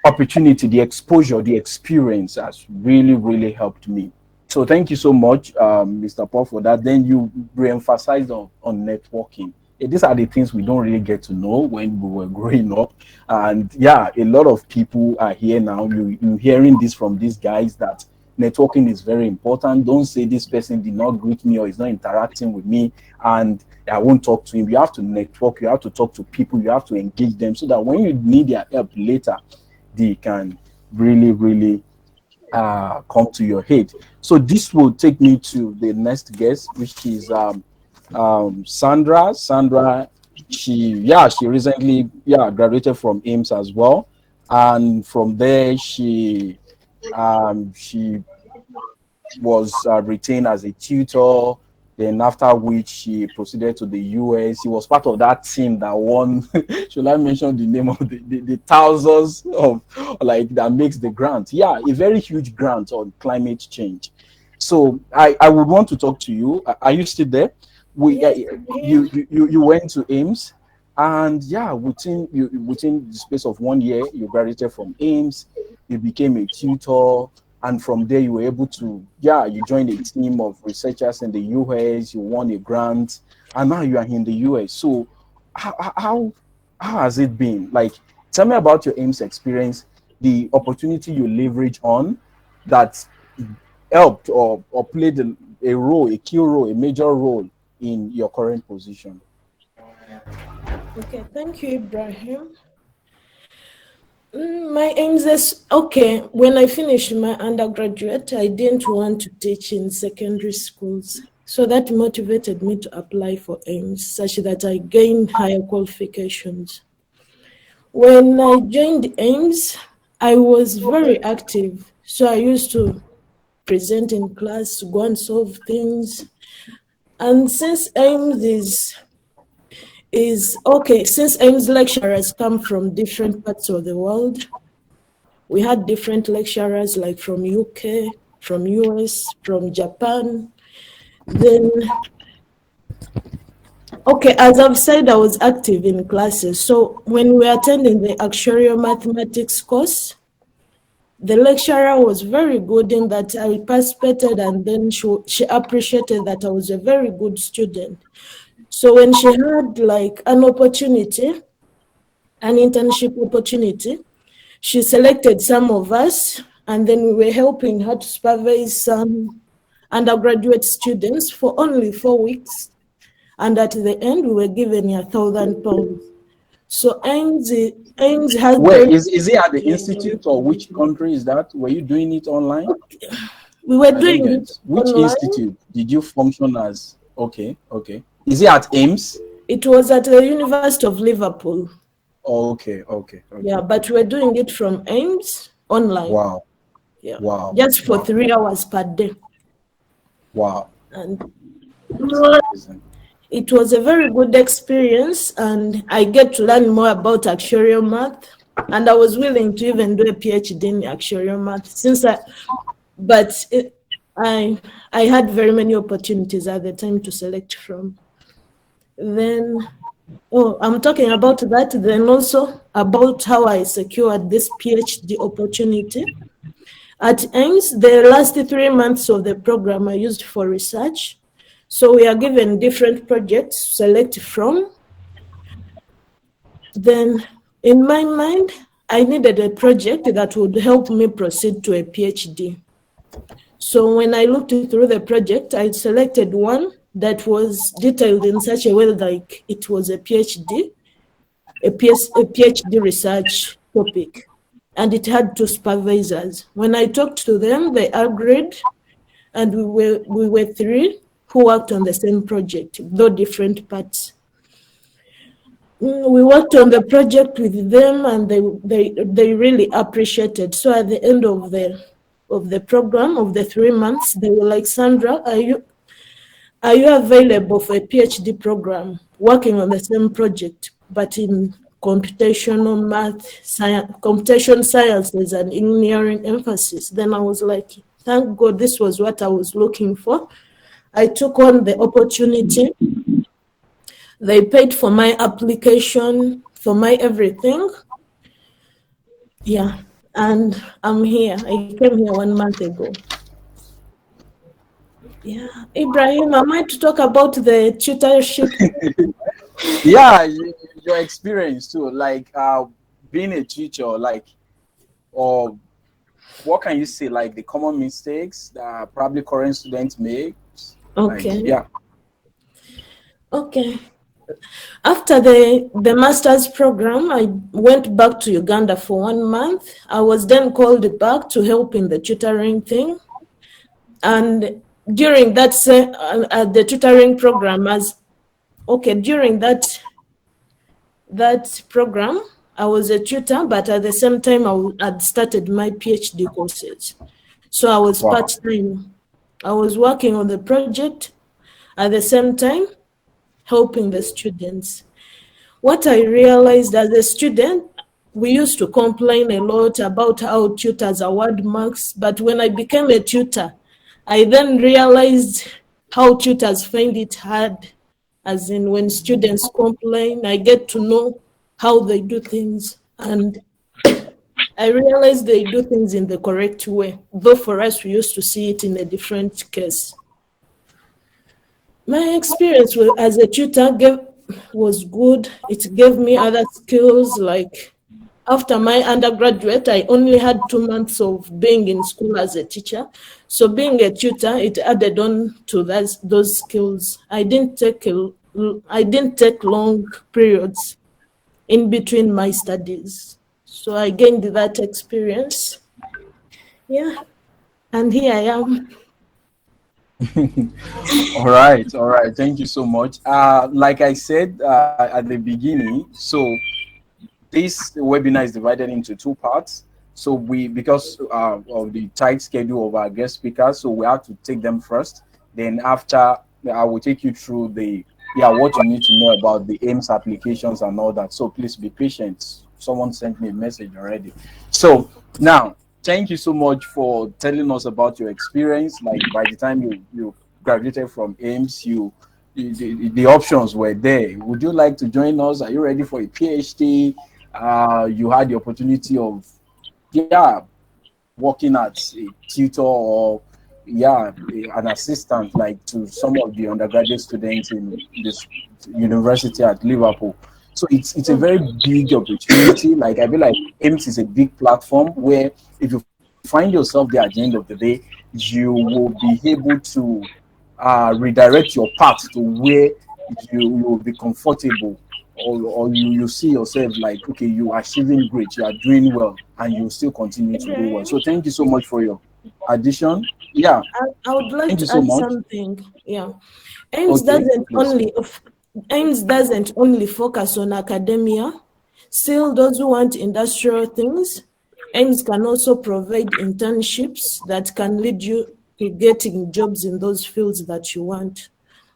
opportunity, the exposure, the experience has really, really helped me. So thank you so much, Mr. Paul, for that. Then you re-emphasized on networking. These are the things we don't really get to know when we were growing up. And a lot of people are here now. You're hearing this from these guys that networking is very important. Don't say this person did not greet me or is not interacting with me and I won't talk to him. You have to network. You have to talk to people. You have to engage them so that when you need their help later, they can really, really come to your head. So this will take me to the next guest, which is Sandra. Sandra, she recently graduated from Ames as well, and from there she was retained as a tutor. Then after which she proceeded to the US. She was part of that team that won. Should I mention the name of the thousands of that makes the grant? A very huge grant on climate change. So I would want to talk to you. Are you still there? You went to Ames, and within the space of 1 year, you graduated from Ames. You became a tutor. And from there, you were able to, you joined a team of researchers in the US, you won a grant, and now you are in the US. So how has it been? Like, tell me about your Ames experience, the opportunity you leverage on that helped or played a key role, a major role in your current position. Okay, thank you, Ibrahim. My aims is, okay, when I finished my undergraduate, I didn't want to teach in secondary schools. So that motivated me to apply for Ames, such that I gained higher qualifications. When I joined Ames, I was very active. So I used to present in class, go and solve things. And since Ames since Ames lecturers come from different parts of the world, we had different lecturers like from UK, from US, from Japan. Then, as I've said, I was active in classes. So when we were attending the actuarial mathematics course, the lecturer was very good in that I participated, and then she appreciated that I was a very good student. So when she had like an opportunity, an internship opportunity, she selected some of us, and then we were helping her to supervise some undergraduate students for only 4 weeks. And at the end, we were given £1,000. So Ames has... Where is it at the institute, or which country is that? Were you doing it online? We were doing it Which online. Institute did you function as? Okay. Is it at Ames? It was at the University of Liverpool. Oh, okay. Yeah, but we're doing it from Ames online. Wow. Yeah. Wow. Just for 3 hours per day. Wow. And it was a very good experience, and I get to learn more about actuarial math. And I was willing to even do a PhD in actuarial math I had very many opportunities at the time to select from. Then, I'm talking about that. Then also about how I secured this PhD opportunity. At Ames, the last 3 months of the program are used for research. So we are given different projects to select from. Then in my mind, I needed a project that would help me proceed to a PhD. So when I looked through the project, I selected one that was detailed in such a way like it was a PhD research topic, and it had two supervisors. When I talked to them, they agreed, and we were three who worked on the same project, though different parts. We worked on the project with them, and they really appreciated. So at the end of the program of the 3 months, they were like, Sandra, are you available for a PhD program working on the same project, but in computational math, computation sciences and engineering emphasis? Then I was like, thank God, this was what I was looking for. I took on the opportunity. They paid for my application, for my everything. Yeah, and I'm here. I came here 1 month ago. Yeah, Ibrahim, am I to talk about the tutorship? Yeah, your experience too, like being a teacher, like, or what can you say, like the common mistakes that probably current students make? Okay. Like, yeah. Okay. After the master's program, I went back to Uganda for 1 month. I was then called back to help in the tutoring thing. And during that, the tutoring program, during that program, I was a tutor, but at the same time, I had started my PhD courses. So I was part-time. I was working on the project at the same time, helping the students. What I realized as a student, we used to complain a lot about how tutors award marks, but when I became a tutor, I then realized how tutors find it hard, as in when students complain, I get to know how they do things, and I realized they do things in the correct way, though for us, we used to see it in a different case. My experience as a tutor was good. It gave me other skills, like after my undergraduate, I only had 2 months of being in school as a teacher. So being a tutor, it added on to those skills. I didn't take long periods in between my studies. So I gained that experience. Yeah, and here I am. All right. Thank you so much. Like I said at the beginning, so this webinar is divided into 2 parts. So because of the tight schedule of our guest speakers, so we have to take them first. Then after, I will take you through what you need to know about the Ames applications and all that. So please be patient. Someone sent me a message already. So now, thank you so much for telling us about your experience. Like by the time you graduated from Ames, the options were there. Would you like to join us? Are you ready for a PhD? You had the opportunity of working as a tutor or an assistant, like to some of the undergraduate students in this university at Liverpool. So it's a very big opportunity. Like I feel like Ames is a big platform where if you find yourself there at the end of the day, you will be able to redirect your path to where you will be comfortable, or you see yourself like, okay, you are achieving great, you are doing well, and you still continue to do well. So thank you so much for your addition. Yeah, I would like thank you to so add much. something. Yeah, Ames Okay, doesn't only focus on academia. Still, those who want industrial things, Ames can also provide internships that can lead you to getting jobs in those fields that you want.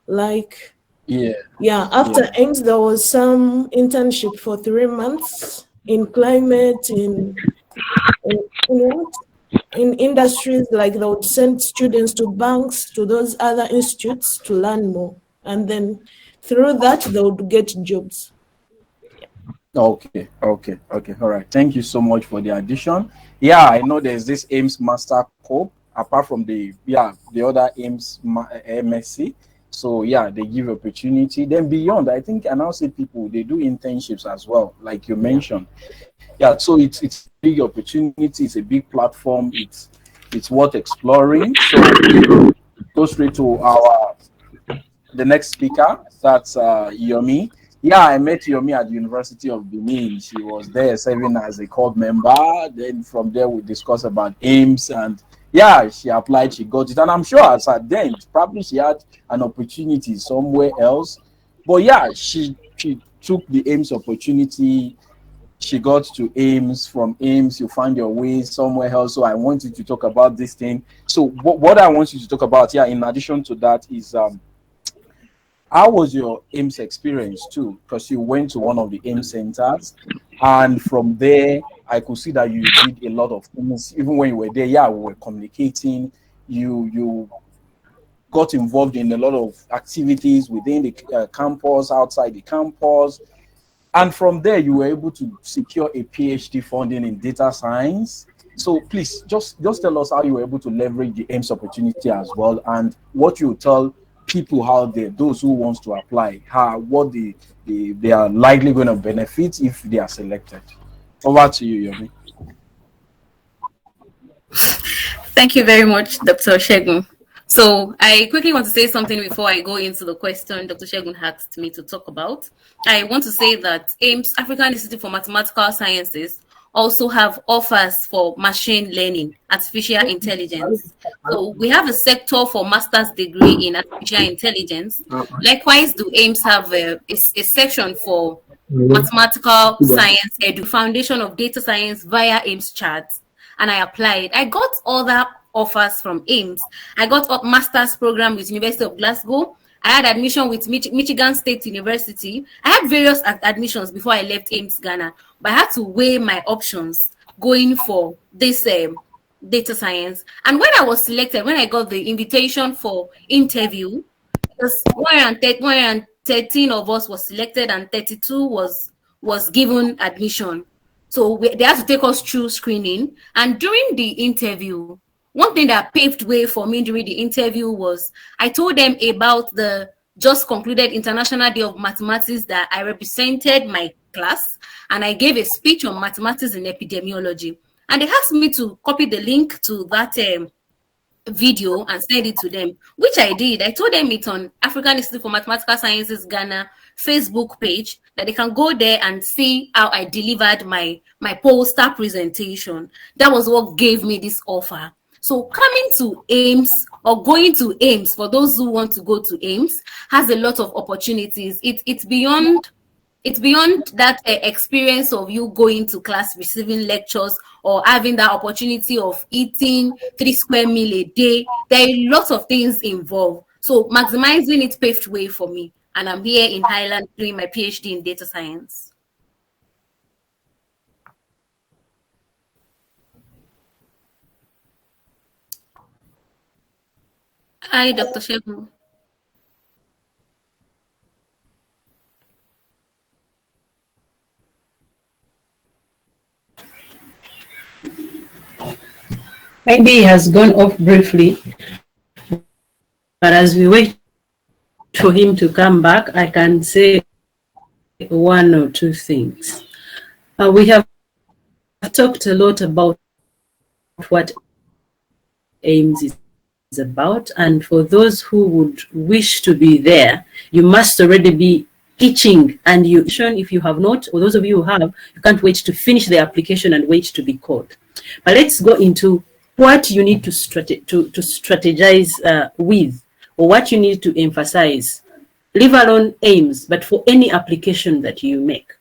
Like, after Ames, there was some internship for 3 months in climate, in industries, like they would send students to banks, to those other institutes to learn more. And then through that, they would get jobs. Okay. All right. Thank you so much for the addition. Yeah, I know there's this Ames Master Corp apart from the other Ames MSc. So yeah, they give opportunity. Then beyond, I think, and also people, they do internships as well, like you mentioned. Yeah, so it's a big opportunity. It's a big platform. It's worth exploring. So we go straight to the next speaker. That's Yomi. Yeah, I met Yomi at the University of Benin. She was there serving as a core member. Then from there, we discussed about Ames, and yeah, she applied, she got it. And I'm sure as at then, probably she had an opportunity somewhere else. But yeah, she took the Ames opportunity. She got to Ames. From Ames, you find your way somewhere else. So I want you to talk about this thing. So what I want you to talk about, yeah, in addition to that, is how was your Ames experience too? Because you went to one of the Ames centers, and from there, I could see that you did a lot of things. Even when you were there, yeah, we were communicating. You got involved in a lot of activities within the campus, outside the campus, and from there, you were able to secure a PhD funding in data science. So please, just tell us how you were able to leverage the Ames opportunity as well, and what you tell people out there, those who wants to apply, how what they are likely going to benefit if they are selected. Over to you, Yomi. Thank you very much, Dr. Shegun. So I quickly want to say something before I go into the question Dr. Shegun asked me to talk about. I want to say that Ames, African Institute for Mathematical Sciences, also have offers for machine learning, artificial intelligence. So we have a sector for master's degree in artificial intelligence. Likewise, do Ames have a section for mathematical science, foundation of data science via Ames charts. And I applied. I got other offers from Ames. I got a master's program with University of Glasgow. I had admission with Michigan State University. I had various admissions before I left Ames Ghana, but I had to weigh my options going for this data science. And when I was selected, when I got the invitation for interview, because 113 of us was selected and 32 was given admission. So they had to take us through screening. And during the interview, one thing that paved way for me during the interview was I told them about the just concluded International Day of Mathematics that I represented my class, and I gave a speech on mathematics and epidemiology. And they asked me to copy the link to that video and send it to them, which I did. I told them it's on African Institute for Mathematical Sciences Ghana Facebook page, that they can go there and see how I delivered my poster presentation. That was what gave me this offer. So coming to Ames or going to Ames, for those who want to go to Ames, has a lot of opportunities. It's beyond that experience of you going to class, receiving lectures, or having that opportunity of eating 3 square meal a day. There are lots of things involved. So maximizing it paved way for me. And I'm here in Highland doing my PhD in data science. Hi, Dr. Shegun. Maybe he has gone off briefly, but as we wait for him to come back, I can say one or two things. We have talked a lot about what Ames is about, and for those who would wish to be there, you must already be itching, and if you have not, or those of you who have, you can't wait to finish the application and wait to be called. But let's go into what you need to strategize with, or what you need to emphasize, leave alone Ames, but for any application that you make.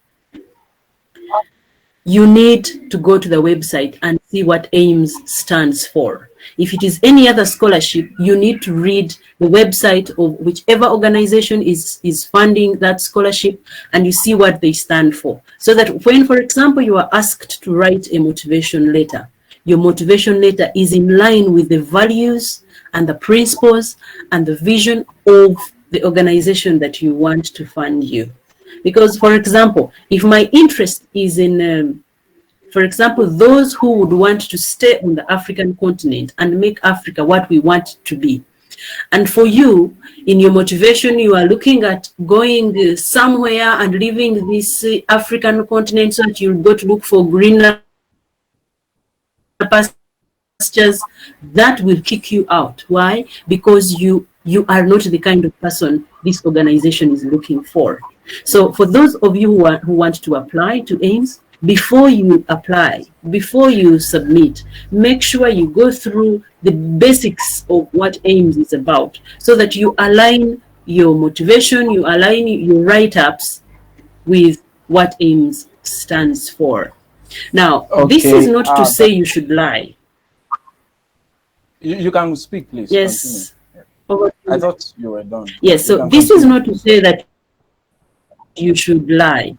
You need to go to the website and see what Ames stands for. If it is any other scholarship, you need to read the website of whichever organization is funding that scholarship, and you see what they stand for. So that when, for example, you are asked to write a motivation letter, your motivation letter is in line with the values and the principles and the vision of the organization that you want to fund you. Because, for example, if my interest is in, for example, those who would want to stay on the African continent and make Africa what we want it to be. And for you, in your motivation, you are looking at going somewhere and leaving this African continent so that you'll go to look for greener pastures. That will kick you out. Why? Because you are not the kind of person this organization is looking for. So for those of you who want to apply to Ames, before you apply, before you submit, make sure you go through the basics of what Ames is about so that you align your motivation, you align your write-ups with what Ames stands for. Now, this is Okay. not to say you should lie. You can speak, please. Yes. I thought you were done. Yes, so this is not to say that you should lie.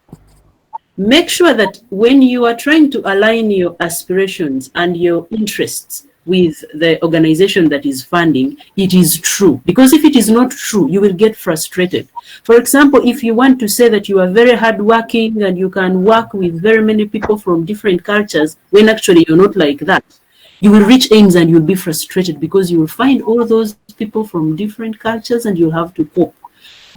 Make sure that when you are trying to align your aspirations and your interests with the organization that is funding, it is true. Because if it is not true, you will get frustrated. For example, if you want to say that you are very hardworking and you can work with very many people from different cultures, when actually you're not like that, you will reach Ames and you'll be frustrated because you will find all those people from different cultures and you'll have to cope.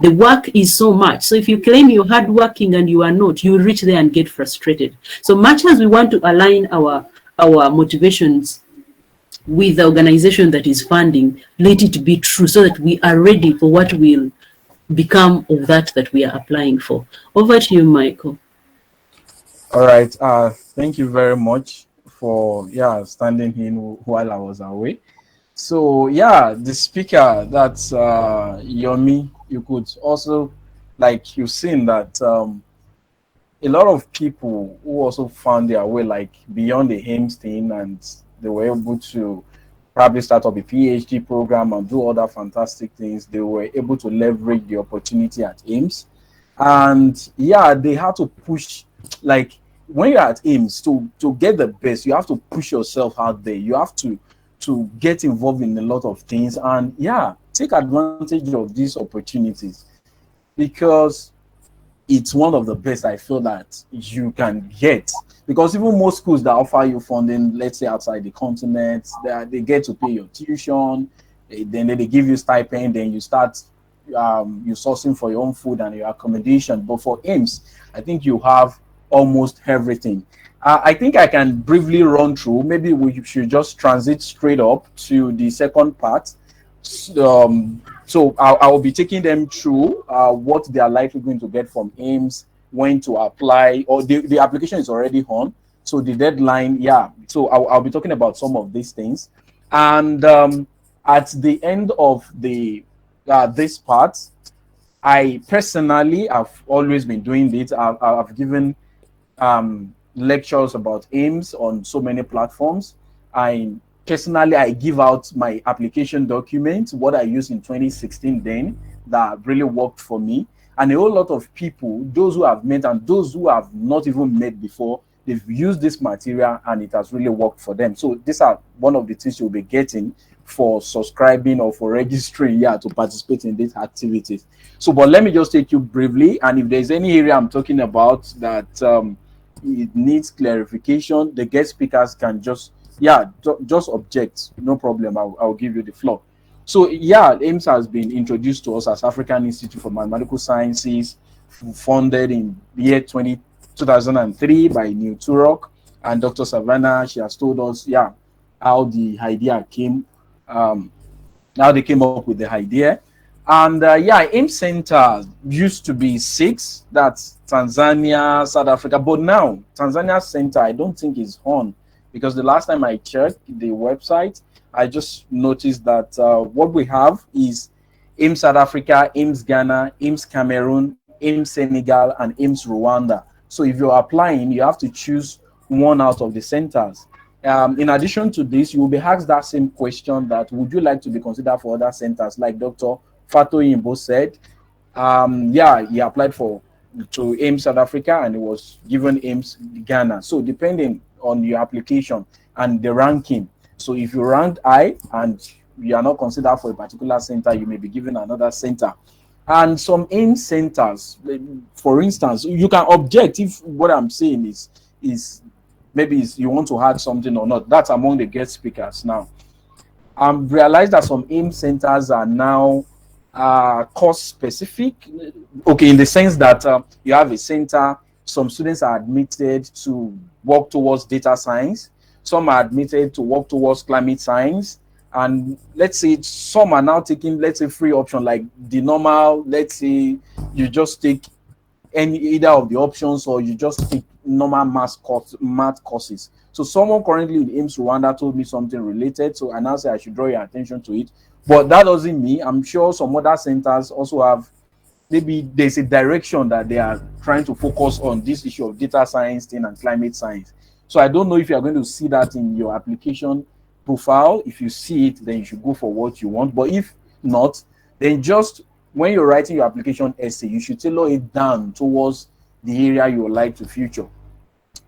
The work is so much. So if you claim you're hardworking and you are not, you will reach there and get frustrated. So much as we want to align our motivations with the organization that is funding, let it be true so that we are ready for what will become of that we are applying for. Over to you, Michael. All right. Thank you very much for standing in while I was away. So the speaker, that's Yomi. You could also, like you've seen that a lot of people who also found their way like beyond the Ames thing, and they were able to probably start up a PhD program and do other fantastic things. They were able to leverage the opportunity at Ames, and they had to push. Like when you're at Ames, to get the best, you have to push yourself out there. You have to get involved in a lot of things, and take advantage of these opportunities, because it's one of the best I feel that you can get. Because even most schools that offer you funding, let's say outside the continent, they get to pay your tuition, then they give you stipend, then you start you sourcing for your own food and your accommodation. But for Ames, I think you have almost everything. I think I can briefly run through. Maybe we should just transit straight up to the second part. So I will be taking them through what they are likely going to get from Ames, when to apply, or the application is already on. So the deadline, So I'll be talking about some of these things. And at the end of the this part, I personally have always been doing this. I've given lectures about Ames on so many platforms. I give out my application documents, what I used in 2016 then, that really worked for me. And a whole lot of people, those who have met and those who have not even met before, they've used this material and it has really worked for them. So these are one of the things you'll be getting for subscribing or for registering to participate in these activities. So, but let me just take you briefly, and if there's any area I'm talking about that it needs clarification, the guest speakers can just object, no problem. I'll give you the floor. So Ames has been introduced to us as African Institute for Mathematical Sciences, funded in the year 2003 by Neil Turok and Dr. Savannah. She has told us how the idea came, how they came up with the idea. And Ames Center used to be 6, that's Tanzania, South Africa, but now Tanzania Center I don't think is on, because the last time I checked the website, I just noticed that what we have is Ames South Africa, Ames Ghana, Ames Cameroon, Ames Senegal, and Ames Rwanda. So if you're applying, you have to choose one out of the centers. In addition to this, you will be asked that same question, that would you like to be considered for other centers, like Dr. Fatoyibo said. He applied to Ames South Africa and he was given Ames Ghana. So depending on your application and the ranking, so if you ranked high and you are not considered for a particular center, you may be given another center. And some Ames centers, for instance, you can object if what I'm saying is maybe you want to add something or not. That's among the guest speakers now. Realize that some Ames centers are now course specific, in the sense that you have a center, some students are admitted to work towards data science, some are admitted to work towards climate science, and let's say some are now taking, let's say, free option, like the normal, let's say you just take any either of the options, or you just pick normal math courses. So someone currently in Ames Rwanda told me something related, so I now say I should draw your attention to it. But that doesn't mean, I'm sure some other centers also have, maybe there's a direction that they are trying to focus on this issue of data science thing and climate science. So I don't know if you're going to see that in your application profile. If you see it, then you should go for what you want. But if not, then just when you're writing your application essay, you should tailor it down towards the area you would like to feature.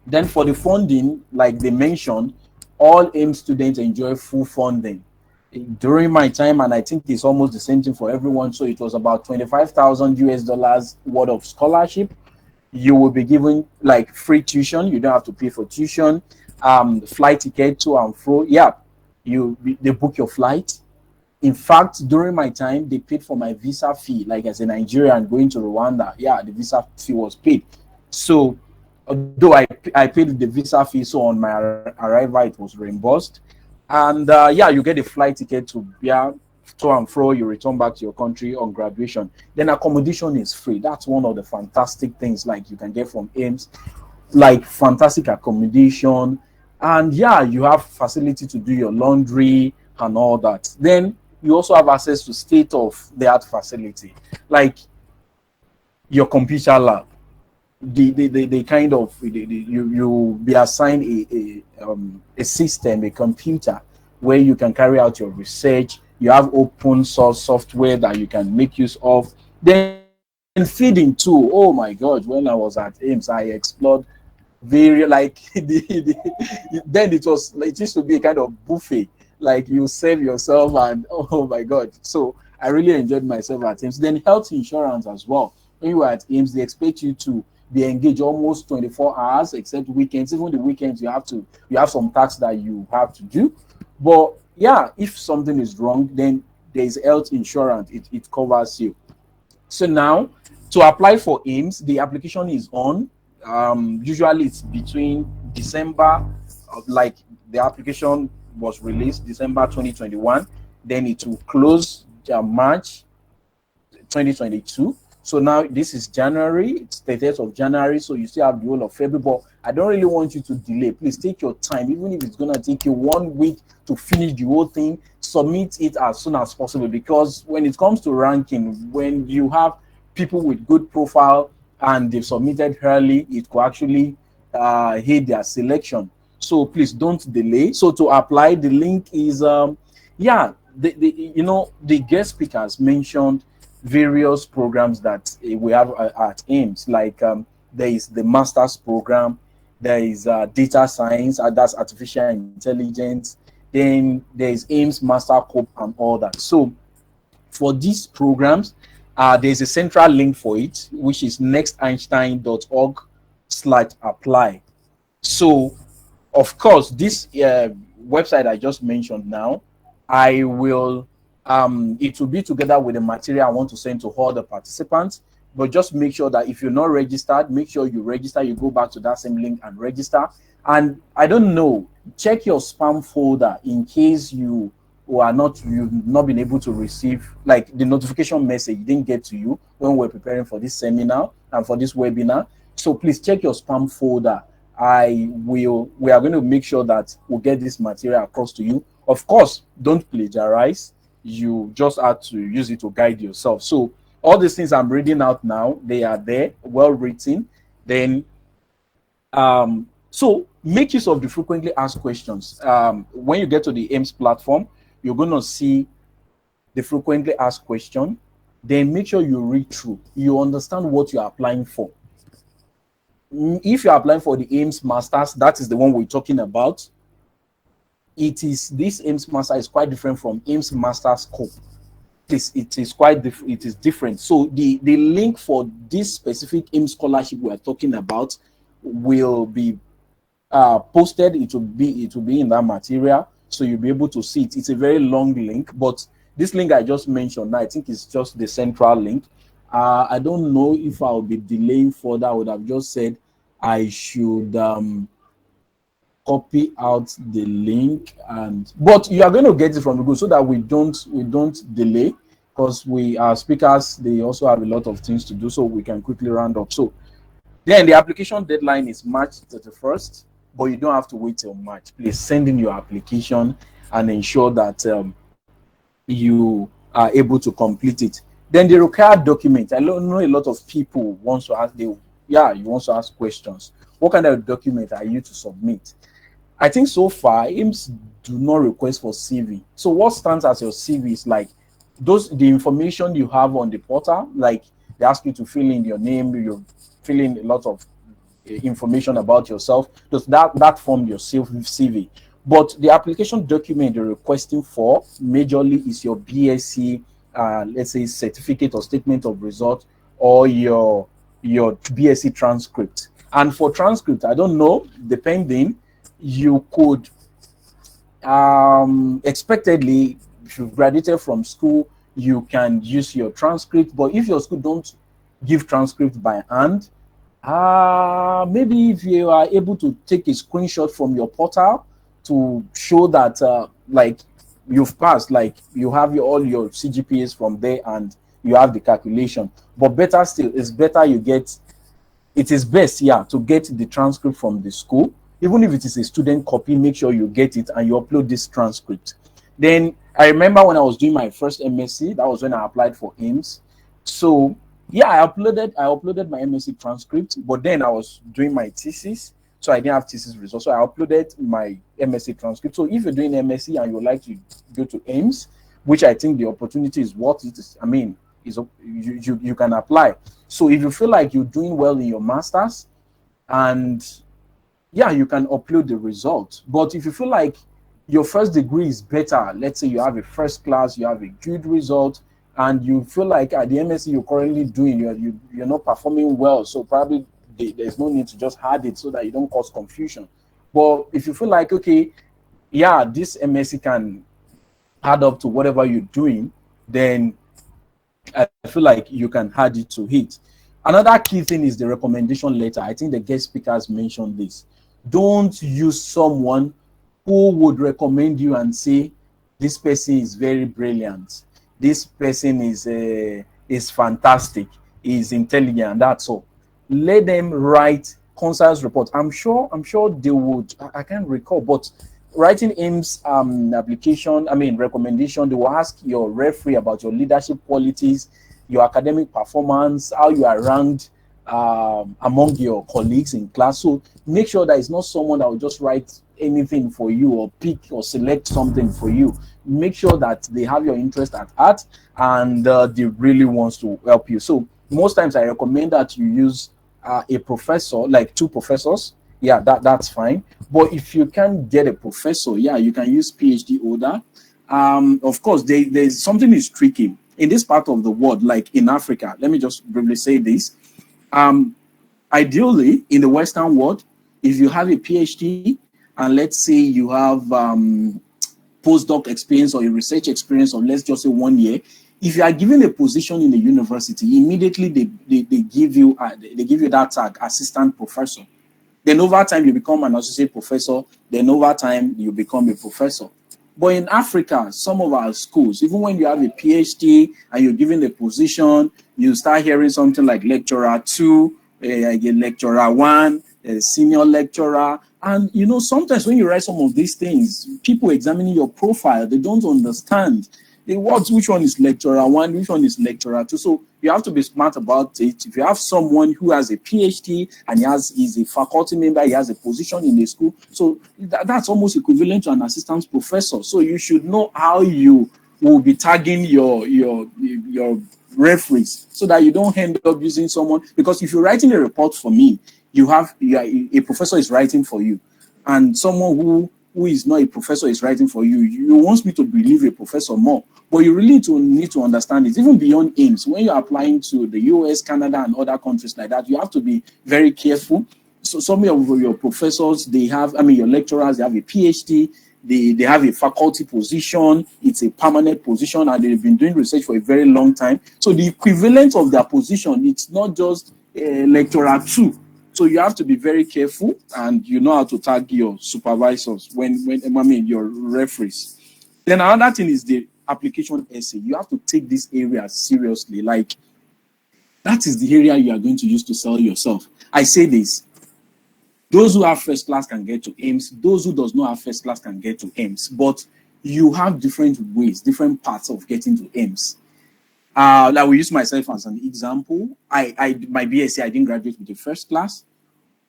Then for the funding, like they mentioned, all AIM students enjoy full funding. During my time, and I think it's almost the same thing for everyone, so it was about 25,000 US dollars worth of scholarship. You will be given like free tuition. You don't have to pay for tuition, flight ticket to and fro. Yeah, they book your flight. In fact, during my time, they paid for my visa fee. Like as a Nigerian going to Rwanda, yeah, the visa fee was paid. So although I paid the visa fee, so on my arrival it was reimbursed. And yeah, you get a flight ticket to to and fro. You return back to your country on graduation. Then accommodation is free. That's one of the fantastic things like you can get from Ames, like fantastic accommodation. And yeah, you have facility to do your laundry and all that. Then you also have access to state-of-the-art facility, like your computer lab. They kind of you be assigned a system, a computer where you can carry out your research. You have open source software that you can make use of. Then feeding too. Oh my God! When I was at Ames, I explored very like then it used to be a kind of buffet. Like you save yourself, and oh my God! So I really enjoyed myself at Ames. Then health insurance as well. When you are at Ames, they expect you to be engaged almost 24 hours, except weekends. Even the weekends, you have some tasks that you have to do. But yeah, if something is wrong, then there is health insurance. It covers you. So now, to apply for Ames, the application is on. Usually, it's between December, like the application was released December 2021. Then it will close March 2022. So now this is January, it's 30th of January, so you still have the whole of February. But I don't really want you to delay. Please take your time, even if it's going to take you 1 week to finish the whole thing, submit it as soon as possible. Because when it comes to ranking, when you have people with good profile and they've submitted early, it could actually hit their selection. So please don't delay. So to apply, the link is, yeah, the guest speakers mentioned various programs that we have at Ames, like there is the master's program, there is data science, that's artificial intelligence, then there is Ames Master Corp and all that. So for these programs, there's a central link for it, which is nexteinstein.org/apply. So of course, this website I just mentioned now, I will it will be together with the material I want to send to all the participants. But just make sure that if you're not registered, make sure you register. You go back to that same link and register. And I don't know, check your spam folder in case you've not been able to receive, like the notification message didn't get to you when we're preparing for this seminar and for this webinar. So please check your spam folder. We are going to make sure that we'll get this material across to you. Of course, don't plagiarize. You just have to use it to guide yourself. So all these things I'm reading out now, they are there, well written. Then so make use of the frequently asked questions. When you get to the Ames platform, you're going to see the frequently asked question. Then make sure you read through, you understand what you're applying for. If you're applying for the Ames Masters, that is the one we're talking about. This Ames Master is quite different from Ames Master's Corp. It is different. So the link for this specific Ames scholarship we are talking about will be posted. It will be in that material, so you'll be able to see it. It's a very long link, but this link I just mentioned, I think it's just the central link. I don't know if I'll be delaying further. I would have just said I should copy out the link, but you are going to get it from Google so that we don't delay, because our speakers, they also have a lot of things to do, so we can quickly round up. So Then the application deadline is March 31st, but you don't have to wait till March. Please send in your application and ensure that you are able to complete it. Then the required document. I know a lot of people want to ask, you want to ask questions. What kind of document are you to submit? I think so far, Ames do not request for CV. So what stands as your CV is like the information you have on the portal, like they ask you to fill in your name, you fill in a lot of information about yourself. Does that form your CV? But the application document you're requesting for majorly is your BSc, let's say certificate or statement of result, or your BSc transcript. And for transcript, I don't know, depending, you could expectedly, if you graduated from school, you can use your transcript. But if your school don't give transcript by hand, maybe if you are able to take a screenshot from your portal to show that like you've passed, like you have all your CGPAs from there and you have the calculation. But better still, it's better it is best, to get the transcript from the school. Even if it is a student copy, make sure you get it and you upload this transcript. Then I remember when I was doing my first MSc, that was when I applied for Ames. So I uploaded my MSc transcript, but then I was doing my thesis, so I didn't have thesis results. So I uploaded my MSc transcript. So if you're doing MSc and you would like to go to Ames, which I think the opportunity is what it is, you can apply. So if you feel like you're doing well in your master's, and you can upload the result. But if you feel like your first degree is better, let's say you have a first class, you have a good result, and you feel like at the MSc you're currently doing, you're not performing well, so probably there's no need to just add it so that you don't cause confusion. But if you feel like, okay, this MSc can add up to whatever you're doing, then I feel like you can add it to it. Another key thing is the recommendation letter. I think the guest speakers mentioned this. Don't use someone who would recommend you and say, this person is very brilliant, this person is fantastic, is intelligent, that's all. Let them write concise report. I'm sure they would. I can't recall, but writing Ames recommendation, they will ask your referee about your leadership qualities, your academic performance, how you are ranked among your colleagues in class. So make sure that it's not someone that will just write anything for you or pick or select something for you. Make sure that they have your interest at heart and they really want to help you. So most times I recommend that you use a professor, like 2 professors. That's fine. But if you can't get a professor, you can use PhD holder. Of course, there's something is tricky in this part of the world, like in Africa. Let me just briefly say this. Ideally, in the Western world, if you have a PhD and let's say you have postdoc experience or a research experience of, let's just say, 1 year, if you are given a position in the university, immediately they give you that tag, assistant professor. Then over time you become an associate professor. Then over time you become a professor. But in Africa, some of our schools, even when you have a PhD and you're given a position, you start hearing something like lecturer 2, lecturer 1, senior lecturer. And, sometimes when you write some of these things, people examining your profile, they don't understand which one is lecturer 1, which one is lecturer 2. So you have to be smart about it. If you have someone who has a PhD and he's a faculty member, he has a position in the school, so that's almost equivalent to an assistant professor. So you should know how you will be tagging your referees so that you don't end up using someone. Because if you're writing a report for me, a professor is writing for you, and someone who is not a professor is writing for you. You want me to believe a professor more, but you really need to understand it. Even beyond Ames, when you're applying to the US, Canada, and other countries like that, you have to be very careful. So some of your professors, your lecturers, they have a PhD, they have a faculty position, it's a permanent position, and they've been doing research for a very long time. So the equivalent of their position, it's not just lecturer 2. So you have to be very careful, and you know how to tag your supervisors your referees. Then another thing is the application essay. You have to take this area seriously. Like That is the area you are going to use to sell yourself. I say this. Those who have first class can get to Ames. Those who does not have first class can get to Ames. But you have different ways, different paths of getting to Ames. I will use myself as an example. My BSc, I didn't graduate with the first class.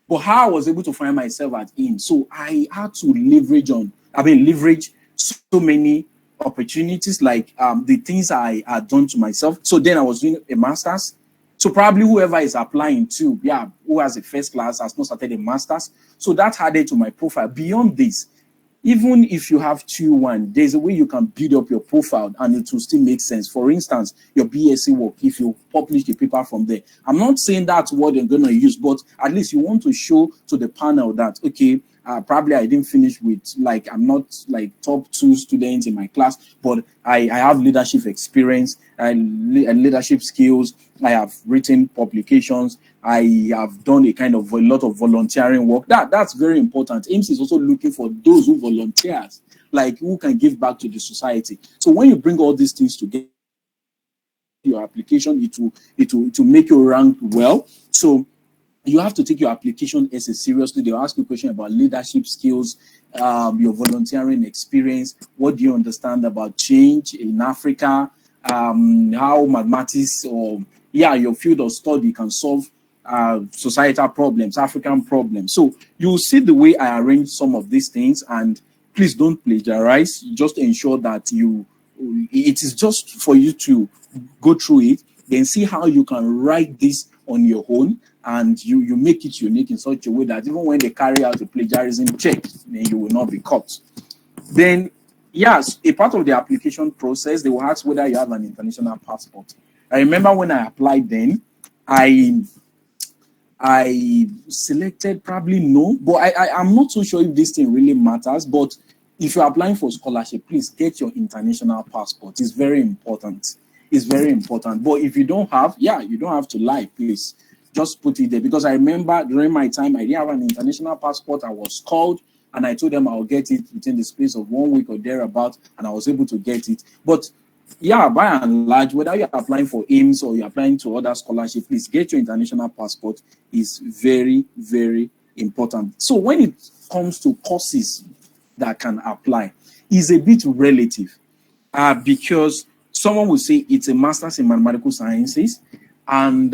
But how I was able to find myself at Ames, so I had to leverage so many opportunities, like the things I had done to myself. So then I was doing a master's. So probably whoever is applying to, who has a first class has not started a master's. So that added to my profile. Beyond this, even if you have 2-1, there's a way you can build up your profile and it will still make sense. For instance, your BSc work, if you publish the paper from there. I'm not saying that's what they're going to use, but at least you want to show to the panel that, okay, probably I didn't finish with, like, I'm not like top 2 students in my class, but I have leadership experience and leadership skills. I have written publications. I have done a lot of volunteering work. That's very important. Ames is also looking for those who volunteers, like who can give back to the society. So when you bring all these things together, your application, it will make you rank well. So you have to take your application essay seriously. They'll ask you a question about leadership skills, your volunteering experience. What do you understand about change in Africa? How mathematics or your field of study can solve societal problems, African problems. So you'll see the way I arrange some of these things, and please don't plagiarize. Just ensure that it is just for you to go through it, then see how you can write this on your own, and you make it unique in such a way that even when they carry out the plagiarism check, then you will not be caught. Then, yes, a part of the application process, they will ask whether you have an international passport. I remember when I applied then, I selected probably no, but I'm not so sure if this thing really matters. But if you're applying for scholarship, please get your international passport. It's very important. It's very important. But if you don't have, you don't have to lie, please. Just put it there. Because I remember during my time, I didn't have an international passport. I was called and I told them I'll get it within the space of 1 week or thereabout, and I was able to get it. But by and large, whether you're applying for Ames or you're applying to other scholarship, please get your international passport. Is very, very important. So when it comes to courses that can apply, is a bit relative because someone will say it's a master's in mathematical sciences, and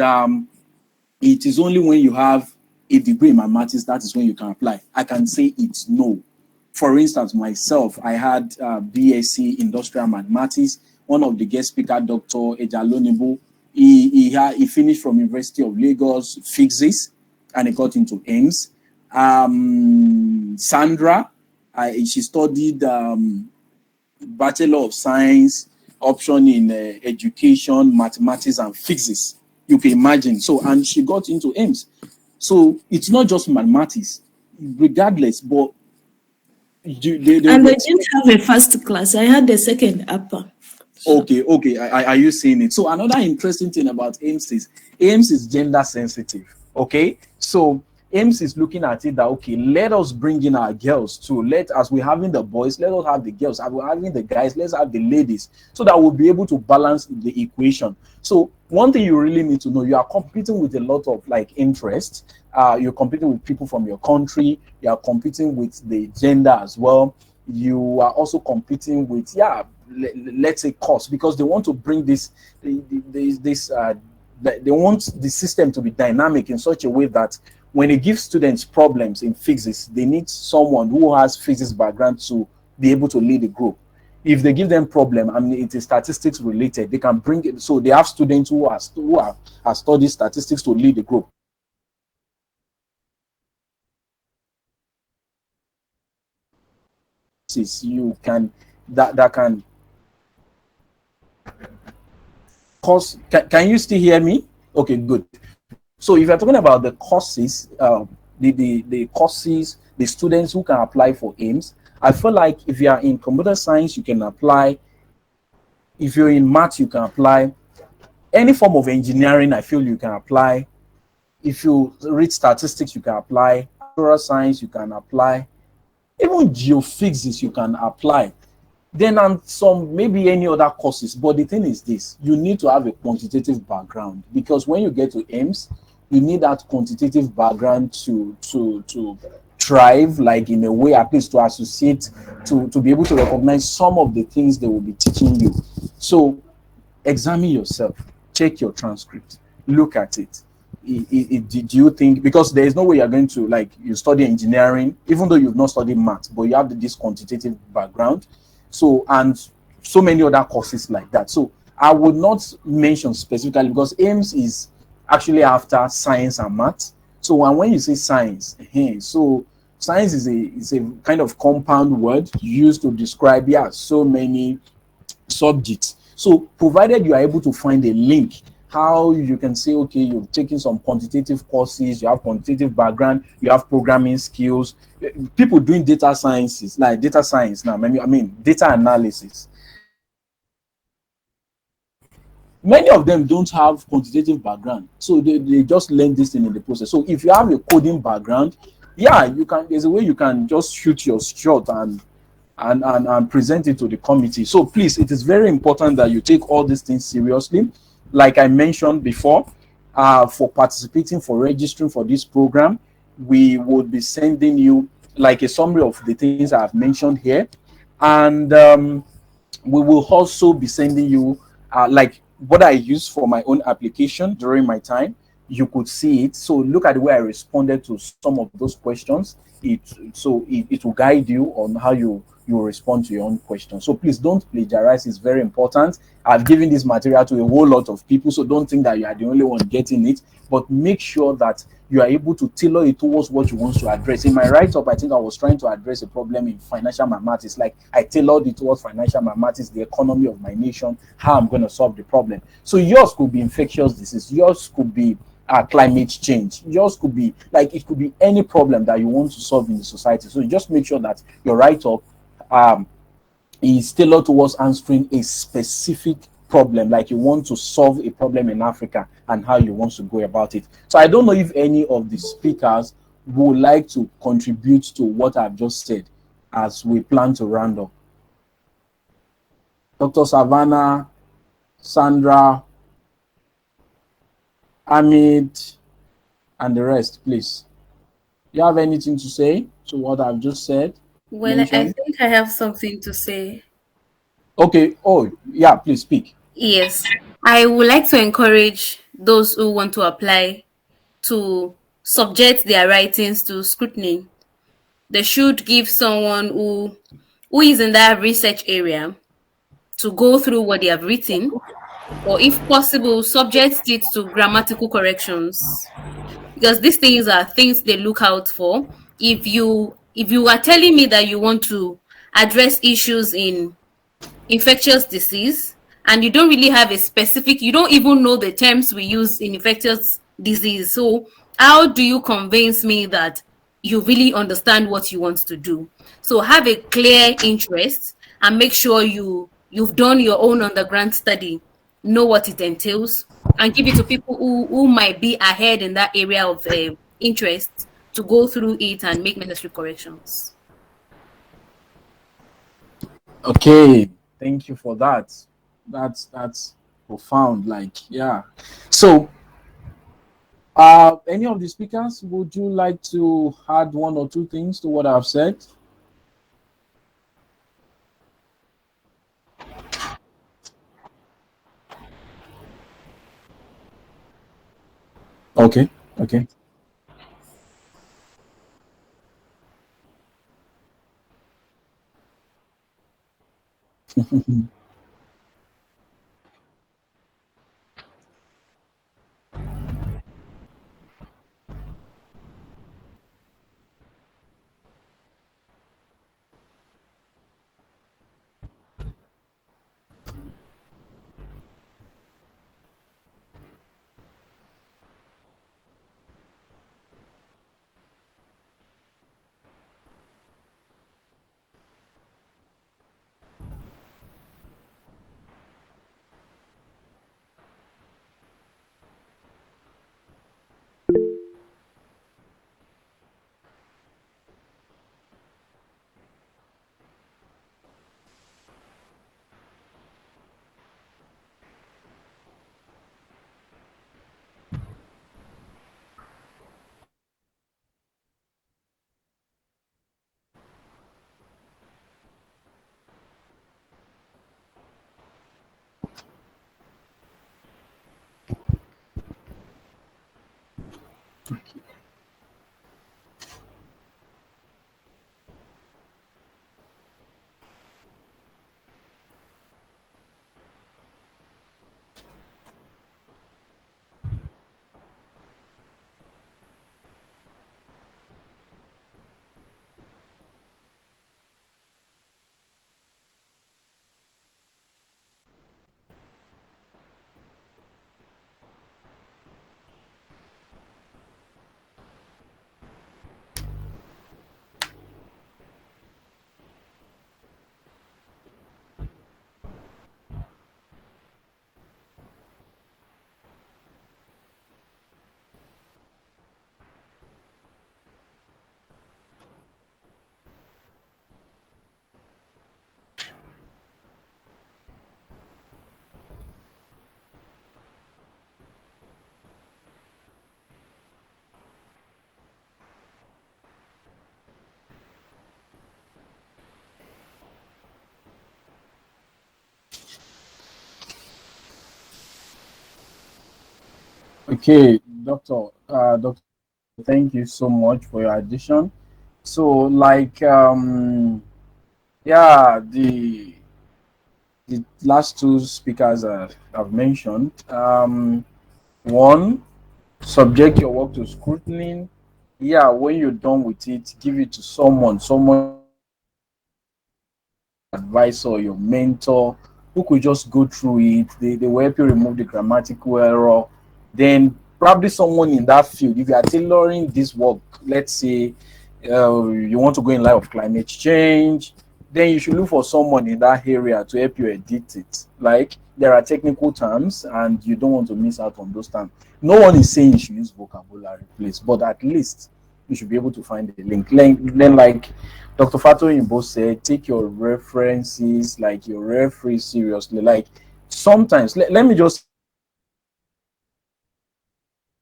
it is only when you have a degree in mathematics that is when you can apply. I can say it's no. For instance, myself, I had BSc Industrial Mathematics. One of the guest speaker, Dr. Ejalonibu, he finished from University of Lagos Physics, and he got into Ames. Sandra, she studied Bachelor of Science, option in education, mathematics, and physics. You can imagine. So, and she got into Ames. So it's not just mathematics, regardless, but and I didn't have a first class. I had a second upper. Okay. Are you seeing it? So another interesting thing about Ames is gender sensitive. Okay, so Ames is looking at it that, okay, let us bring in our girls too. As we're having the boys, let us have the girls. As we're having the guys, let's have the ladies, so that we'll be able to balance the equation. So one thing you really need to know, you are competing with a lot of interests. You're competing with people from your country. You are competing with the gender as well. You are also competing with, let's say, cost, because they want to bring this. They want the system to be dynamic in such a way that when it gives students problems in physics, they need someone who has physics background to be able to lead the group. If they give them problem, it is statistics related, they can bring it. So they have students who are studied statistics to lead the group. You can that can cause. Can you still hear me? Okay, good. So if you're talking about the courses, the courses, the students who can apply for Ames, I feel like if you are in computer science, you can apply. If you're in math, you can apply. Any form of engineering, I feel you can apply. If you read statistics, you can apply. Natural science, you can apply. Even geophysics, you can apply. Then on some maybe any other courses. But the thing is this: you need to have a quantitative background, because when you get to Ames, you need that quantitative background to thrive, like in a way, at least to associate, to be able to recognize some of the things they will be teaching you. So examine yourself, check your transcript, look at it. Did you think, because there is no way you're going to, like, you study engineering even though you've not studied math, but you have this quantitative background, so, and so many other courses like that. So I would not mention specifically, because Ames is actually after science and math. So when you say science, so science is a kind of compound word used to describe, yeah, so many subjects. So provided you are able to find a link, how you can say, okay, you've taken some quantitative courses, you have quantitative background, you have programming skills. People doing data sciences, like data science now, I mean data analysis, many of them don't have quantitative background, so they just learn this thing in the process. So if you have a coding background, yeah, you can, there's a way you can just shoot your shot and present it to the committee. So please, it is very important that you take all these things seriously. Like I mentioned before, for participating, for registering for this program, we would be sending you like a summary of the things I've mentioned here. And we will also be sending you like what I use for my own application during my time. You could see it. So look at the way I responded to some of those questions. It will guide you on how you respond to your own questions. So please don't plagiarize. It's very important. I've given this material to a whole lot of people, so don't think that you are the only one getting it, but make sure that you are able to tailor it towards what you want to address. In my write-up, I think I was trying to address a problem in financial mathematics. Like I tailored it towards financial mathematics, the economy of my nation, how I'm going to solve the problem. So yours could be infectious disease. Yours could be climate change. Yours could be, like, it could be any problem that you want to solve in the society. So you just make sure that your write-up is tailored towards answering a specific problem, like you want to solve a problem in Africa and how you want to go about it. So I don't know if any of the speakers would like to contribute to what I've just said as we plan to round up. Dr. Savannah, Sandra, Amit, and the rest, please. You have anything to say to what I've just said? Well, I Mentioned? think I have something to say. Okay. Oh, yeah, please speak. Yes, I would like to encourage those who want to apply to subject their writings to scrutiny. They should give someone who is in that research area to go through what they have written, or if possible, subject it to grammatical corrections, because these things are things they look out for. If you are telling me that you want to address issues in infectious disease and you don't really have a specific, you don't even know the terms we use in infectious disease, so how do you convince me that you really understand what you want to do? So have a clear interest and make sure you've done your own underground study, know what it entails, and give it to people who might be ahead in that area of interest to go through it and make necessary corrections. Okay, thank you for that. That's profound. Like, yeah. So, any of the speakers, would you like to add one or two things to what I've said? Okay, okay. Okay, Doctor, thank you so much for your addition. So, like, yeah, the last two speakers have mentioned. One, subject your work to scrutiny. Yeah, when you're done with it, give it to someone advisor, your mentor, who could just go through it. They will help you remove the grammatical error. Then probably someone in that field, if you are tailoring this work, let's say you want to go in light of climate change, then you should look for someone in that area to help you edit it. Like there are technical terms and you don't want to miss out on those terms. No one is saying you should use vocabulary, please, but at least you should be able to find the link. Then like Dr. Fatoyibo said, take your references, like your referee seriously. Like sometimes, let me just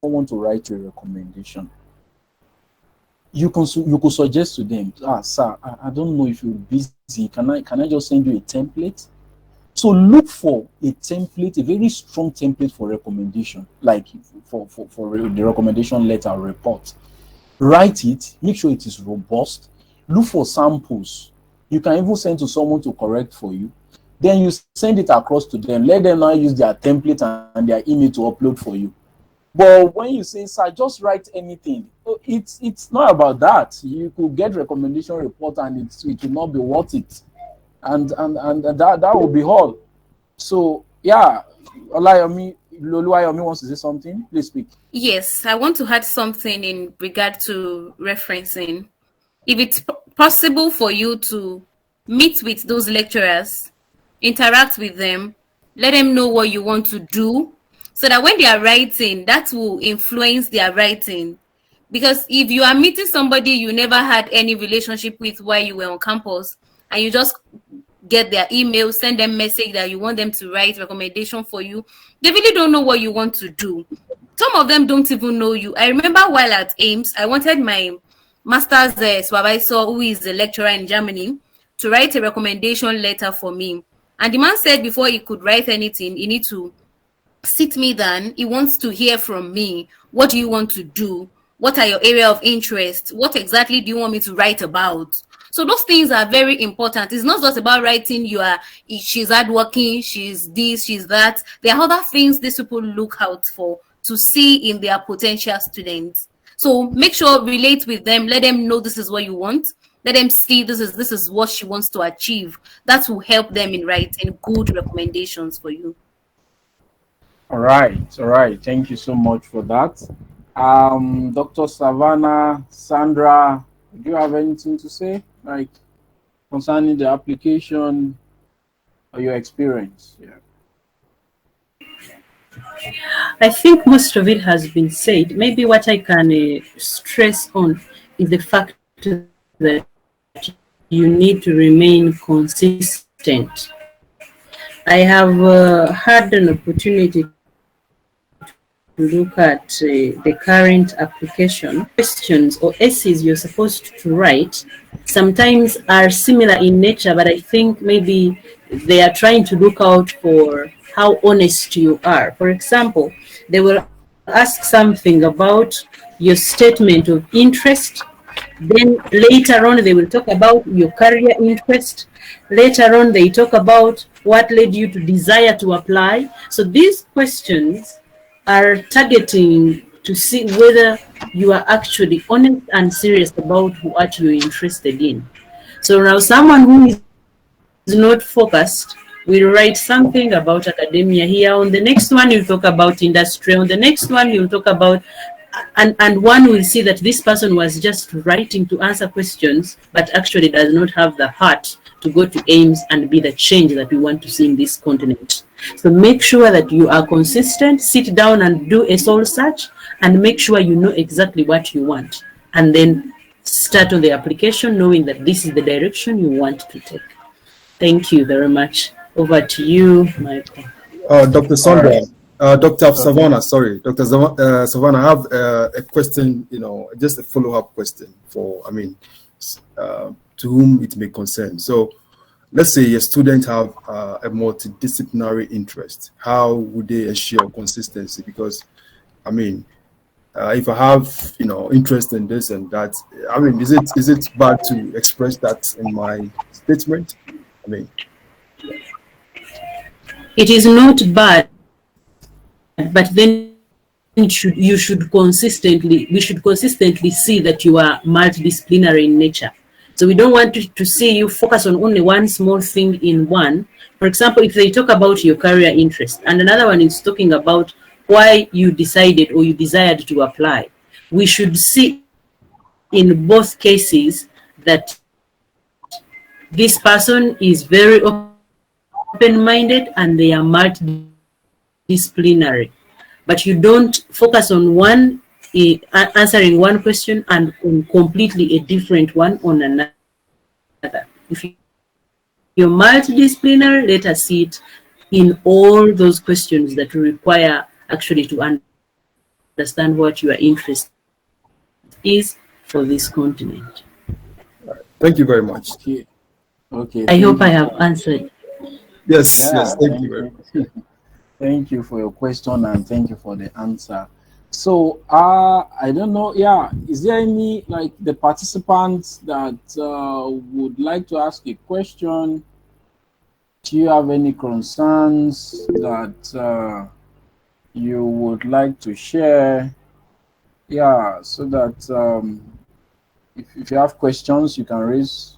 want to write you a recommendation. You could suggest to them, sir, I don't know if you're busy. Can I just send you a template? So look for a template, a very strong template for recommendation, like for the recommendation letter or report. Write it, make sure it is robust. Look for samples. You can even send to someone to correct for you. Then you send it across to them. Let them now use their template and their email to upload for you. But when you say, sir, just write anything, it's not about that. You could get recommendation report and it will not be worth it. And that will be all. So yeah, Oluwayomi wants to say something. Please speak. Yes, I want to add something in regard to referencing. If it's possible for you to meet with those lecturers, interact with them, let them know what you want to do, so that when they are writing, that will influence their writing. Because if you are meeting somebody you never had any relationship with while you were on campus, and you just get their email, send them message that you want them to write recommendation for you, they really don't know what you want to do. Some of them don't even know you. I remember while at Ames, I wanted my master's supervisor, who is a lecturer in Germany, to write a recommendation letter for me. And the man said before he could write anything, he need to sit me down. He wants to hear from me. What do you want to do? What are your area of interest? What exactly do you want me to write about? So those things are very important. It's not just about writing she's hardworking, she's this, she's that. There are other things these people look out for to see in their potential students. So make sure relate with them, let them know this is what you want. Let them see this is what she wants to achieve. That will help them in writing good recommendations for you. All right. Thank you so much for that. Dr. Savannah, Sandra, do you have anything to say, like concerning the application or your experience? Yeah. I think most of it has been said. Maybe what I can stress on is the fact that you need to remain consistent. I have had an opportunity to look at the current application. Questions or essays you're supposed to write sometimes are similar in nature, but I think maybe they are trying to look out for how honest you are. For example, they will ask something about your statement of interest. Then later on, they will talk about your career interest. Later on, they talk about what led you to desire to apply. So these questions are targeting to see whether you are actually honest and serious about what you're interested in. So now someone who is not focused will write something about academia here. On the next one, you'll talk about industry. On the next one, you'll talk about, and one will see that this person was just writing to answer questions, but actually does not have the heart to go to Ames and be the change that we want to see in this continent. So make sure that you are consistent, sit down and do a soul search, and make sure you know exactly what you want. And then start on the application knowing that this is the direction you want to take. Thank you very much. Over to you, Michael. Dr. Sandra, Dr. Savannah, sorry, Dr. Savannah, I have a question, just a follow-up question to whom it may concern. So let's say a student have a multidisciplinary interest. How would they ensure consistency? Because I mean, if I have, interest in this and that, I mean, is it bad to express that in my statement? I mean, It is not bad, but then we should consistently see that you are multidisciplinary in nature. So we don't want to see you focus on only one small thing in one. For example, if they talk about your career interest and another one is talking about why you decided or you desired to apply, we should see in both cases that this person is very open-minded and they are multidisciplinary. But you don't focus on one, answering one question and on completely a different one on another. If you're multidisciplinary, let us see it in all those questions that require actually to understand what your interest is for this continent. thank you very much. Okay. I hope I have answered. Yes, thank you very much. Thank you for your question and thank you for the answer. So, I don't know. Yeah, is there any the participants that would like to ask a question? Do you have any concerns that you would like to share? Yeah, so that if you have questions, you can raise.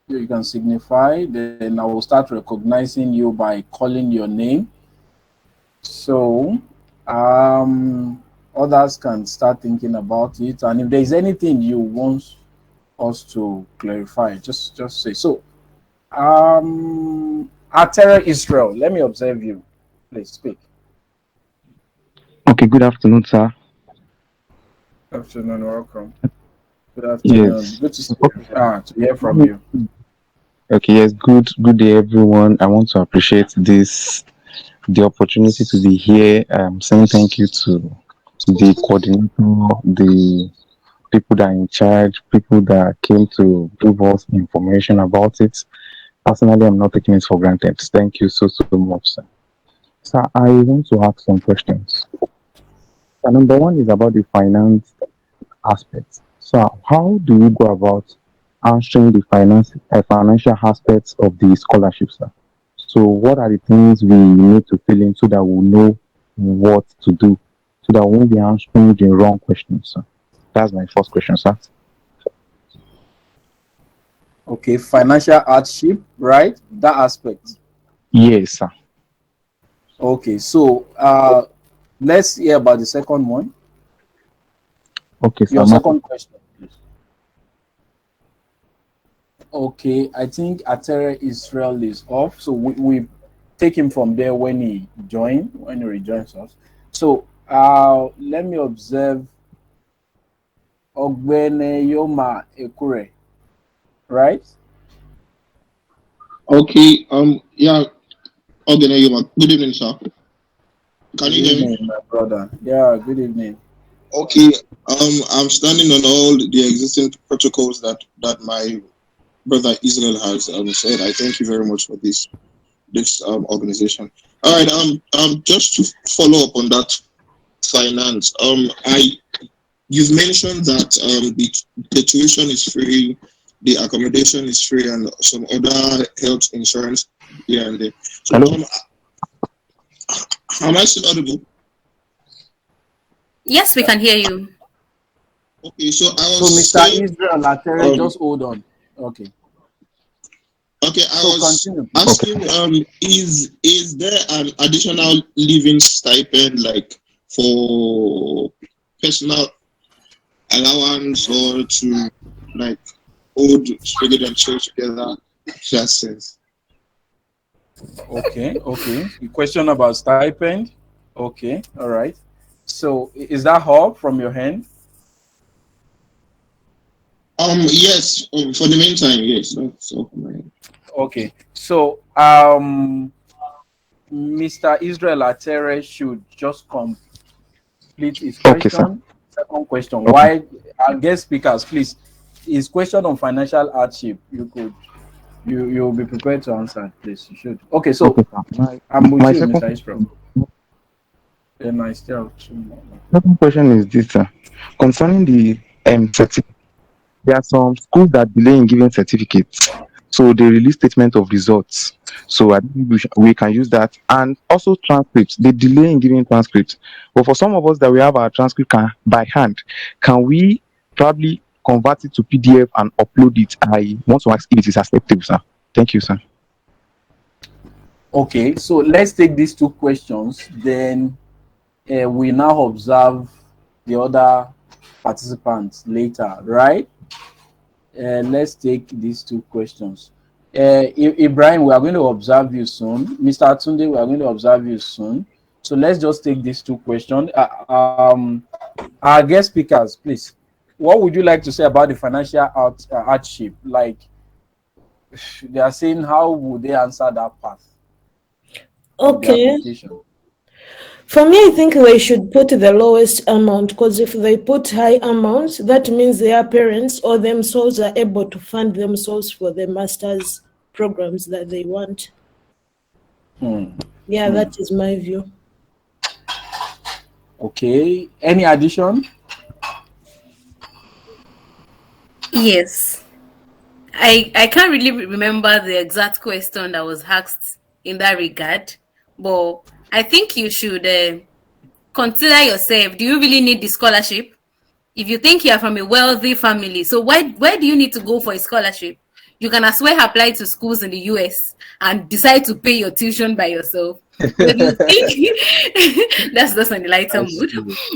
You can signify. Then I will start recognizing you by calling your name. So others can start thinking about it, and if there is anything you want us to clarify, just say so. Atere Israel, let me observe you. Please speak. Okay, good afternoon, sir. Good afternoon, welcome. Good afternoon. Yes. Good to see you. To hear from you. Okay, yes, good day, everyone. I want to appreciate the opportunity to be here. Saying thank you to the coordinator, the people that are in charge, people that came to give us information about it. Personally, I'm not taking it for granted. Thank you so much, sir. Sir, I want to ask some questions. Number one is about the finance aspects. So, how do you go about answering the financial aspects of the scholarship, sir? So, what are the things we need to fill in so that we know what to do, so that we won't be answering the wrong questions, sir? That's my first question, sir. Okay, financial hardship, right? That aspect. Yes, sir. Okay, so let's hear about the second one. Okay, sir. Your second question, please. Okay, I think Atere Israel is off, so we take him from there when he rejoins us. So let me observe Ogbene Yoma Ekure, right? Okay. Yeah. Ogbene Yoma. Good evening, sir. Can you hear me? My brother. Yeah. Good evening. Okay. I'm standing on all the existing protocols that my brother Israel has said. I thank you very much for this organization. All right. Just to follow up on that finance. You've mentioned that the tuition is free, the accommodation is free, and some other health insurance here and there. So, hello. Am I still audible? Yes, we can hear you. Okay, so Mr. Israel Atere, just hold on. Okay. Okay, I was continue. asking, is there an additional living stipend like for personal allowance or to like hold spaghetti and chill together? Just sense. Okay. The question about stipend. Okay, all right. So is that all from your hand? Yes, for the meantime, yes. That's all from my end. Okay. So Mr. Israel Atere should just complete his question. Okay, sir. Second question. Okay. Why our guest speakers, please, his question on financial hardship, you'll be prepared to answer, please. You should. Okay, so Okay, sir. I'm with my you, second Mr. Israel. Then I still have 2 more. Second question is this, concerning the certificate. There are some schools that delay in giving certificates, so they release statement of results. So I think we can use that, and also transcripts. They delay in giving transcripts, but for some of us that we have our transcript by hand, can we probably convert it to PDF and upload it? I want to ask if it is acceptable, sir. Thank you, sir. Okay, so let's take these 2 questions. Then we now observe the other participants later, right? Let's take these 2 questions. Ibrahim, we are going to observe you soon. Mr. Tunde, we are going to observe you soon. So let's just take these 2 questions. Our guest speakers, please. What would you like to say about the financial hardship? Like, they are saying, how would they answer that part? Okay. For me, I think they should put the lowest amount, because if they put high amounts, that means their parents or themselves are able to fund themselves for the master's programs that they want. Yeah, that is my view. Okay. Any addition? Yes. I can't really remember the exact question that was asked in that regard, but I think you should consider yourself. Do you really need the scholarship? If you think you are from a wealthy family, so why do you need to go for a scholarship? You can as well apply to schools in the US and decide to pay your tuition by yourself. But if you think that's just on the lighter mood.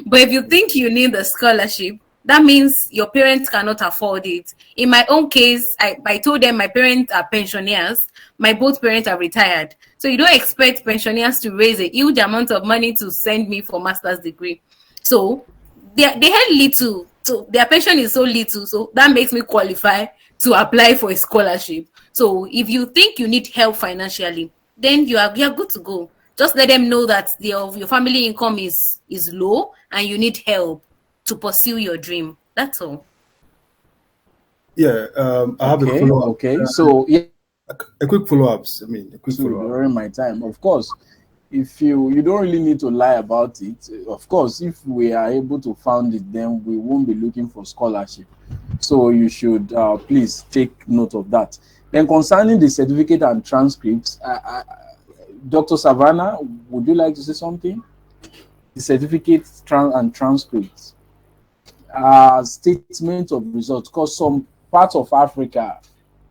But if you think you need the scholarship, that means your parents cannot afford it. In my own case, I told them my parents are pensioners. My both parents are retired. So you don't expect pensioners to raise a huge amount of money to send me for master's degree. So they had little, so their pension is so little, so that makes me qualify to apply for a scholarship. So if you think you need help financially, then you're good to go. Just let them know that your family income is low and you need help to pursue your dream. That's all. Yeah, I have a follow-up. Okay, so yeah, a quick follow-up. I mean, a quick follow-up. During my time, of course, if you don't really need to lie about it. Of course, if we are able to fund it, then we won't be looking for scholarship. So you should please take note of that. Then concerning the certificate and transcripts, Dr. Savannah, would you like to say something? The certificates and transcripts, statement of results, because some parts of Africa,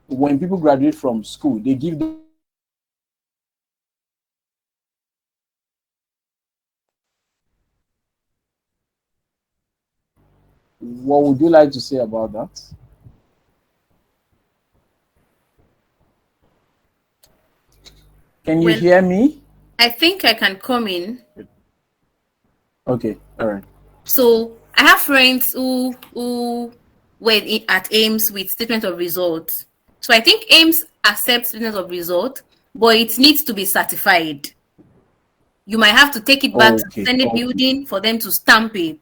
when people graduate from school, they give them. What would you like to say about that? Can you hear me? I think I can come in. Okay, all right. So I have friends who were at Ames with statement of results. So I think Ames accepts statement of result, but it needs to be certified. You might have to take it back to the Senate building for them to stamp it.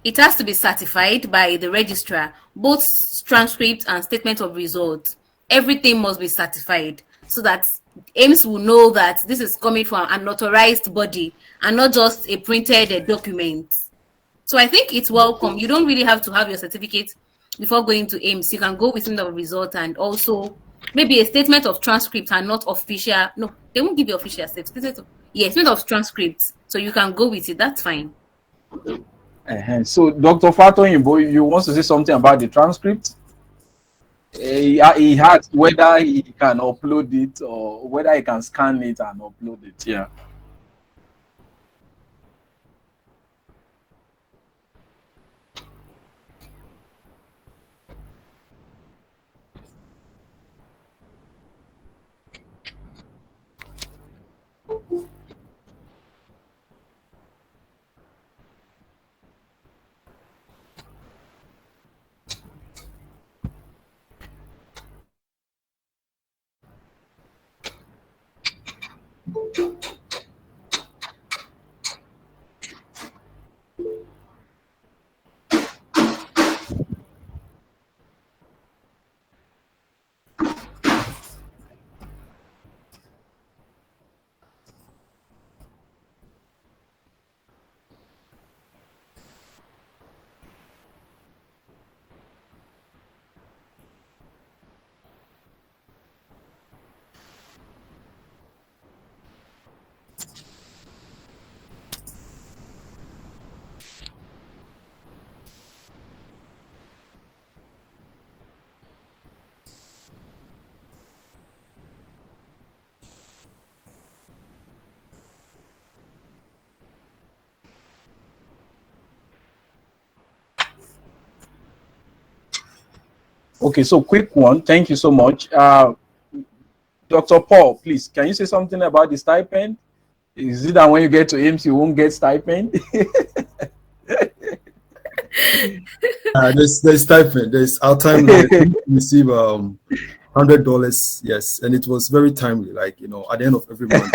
It has to be certified by the registrar, both transcript and statement of results. Everything must be certified so that Ames will know that this is coming from an authorized body and not just a printed document. So I think it's welcome. You don't really have to have your certificate before going to Ames. You can go with the result and also maybe a statement of transcript and not official. No, they won't give you official statement of transcripts. So you can go with it. That's fine. So Dr. Fatoyibo, you want to say something about the transcript? He had whether he can upload it or whether he can scan it and upload it. Yeah. Okay, so quick one. Thank you so much. Dr. Paul, please, can you say something about the stipend? Is it that when you get to Ames, you won't get stipend? There's stipend. There's our time. We receive $100. Yes, and it was very timely. Like, you know, at the end of every month.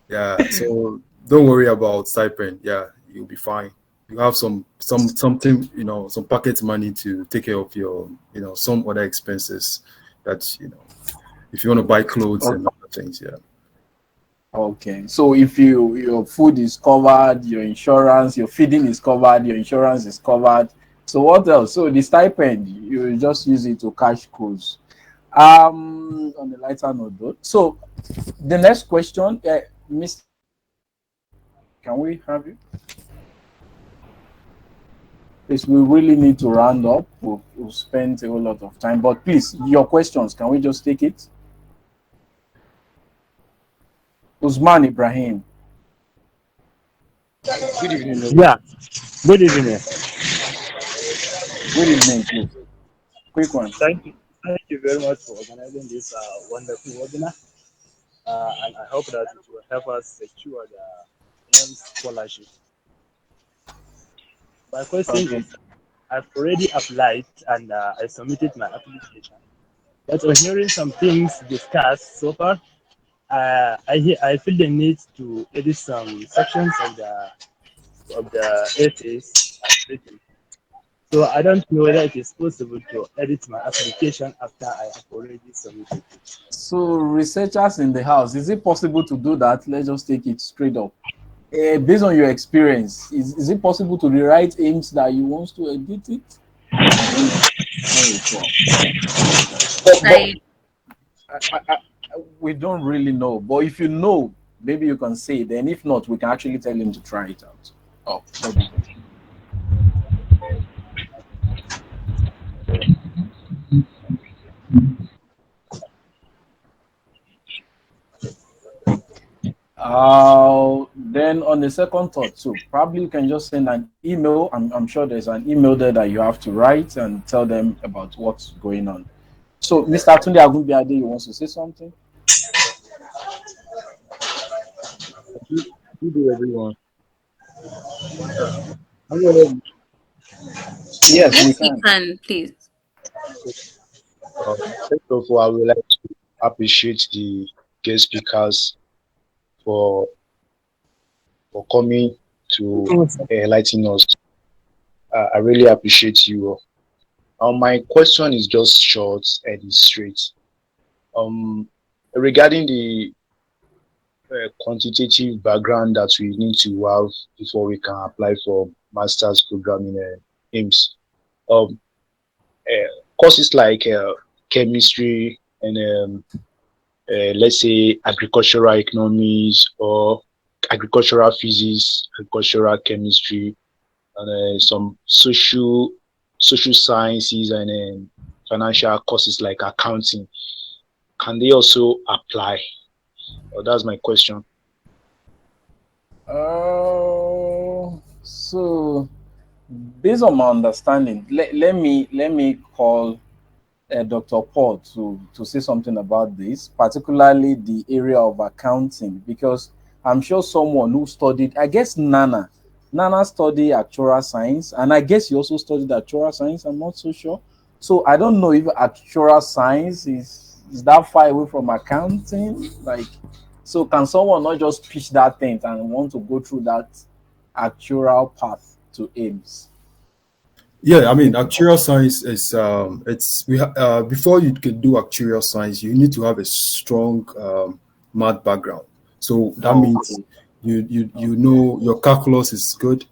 Yeah. So don't worry about stipend. Yeah, you'll be fine. You have something, you know, some pocket money to take care of your, you know, some other expenses that, you know, if you want to buy clothes and other things. Yeah. Okay, so if your food is covered, your insurance, your feeding is covered, your insurance is covered. So what else? So the stipend, you just use it to cash cruise. On the lighter note, though. So the next question, Mr. Can we have you? Please, we really need to round up. We'll spend a whole lot of time, but please, your questions, can we just take it? Usman Ibrahim. Good evening. Yeah. Good evening. Good evening, please. Quick one. Thank you very much for organizing this wonderful webinar. And I hope that it will help us secure the Ames scholarship. My question is, I've already applied and I submitted my application. But on hearing some things discussed so far, I feel the need to edit some sections of the essays I've written. So I don't know whether it is possible to edit my application after I have already submitted it. So researchers in the house, is it possible to do that? Let's just take it straight up. Based on your experience, is it possible to rewrite Ames that you want to edit it? We don't really know, but if you know, maybe you can say it. Then if not, we can actually tell him to try it out. Oh, okay. Then on the second thought too, probably you can just send an email. I'm sure there's an email there that you have to write and tell them about what's going on. So, Mr. Tunde Agunbiade, you want to say something? Good day, everyone. Yes, we can, please. First of all, I would like to appreciate the guest speakers for coming to enlighten us. I really appreciate you. My question is just short and straight. Regarding the quantitative background that we need to have before we can apply for master's program in Ames. Courses like chemistry and let's say agricultural economics or agricultural physics, agricultural chemistry, and some social sciences and financial courses like accounting. Can they also apply? That's my question. So based on my understanding, let me call Dr. Paul to say something about this, particularly the area of accounting, because I'm sure someone who studied, I guess Nana studied actuarial science, and I guess you also studied actuarial science. I'm not so sure. So I don't know if actuarial science is that far away from accounting. Like, so can someone not just pitch that thing and want to go through that actuarial path to Ames? Yeah, I mean, actuarial science is before you can do actuarial science, you need to have a strong math background. So that means you know your calculus is good,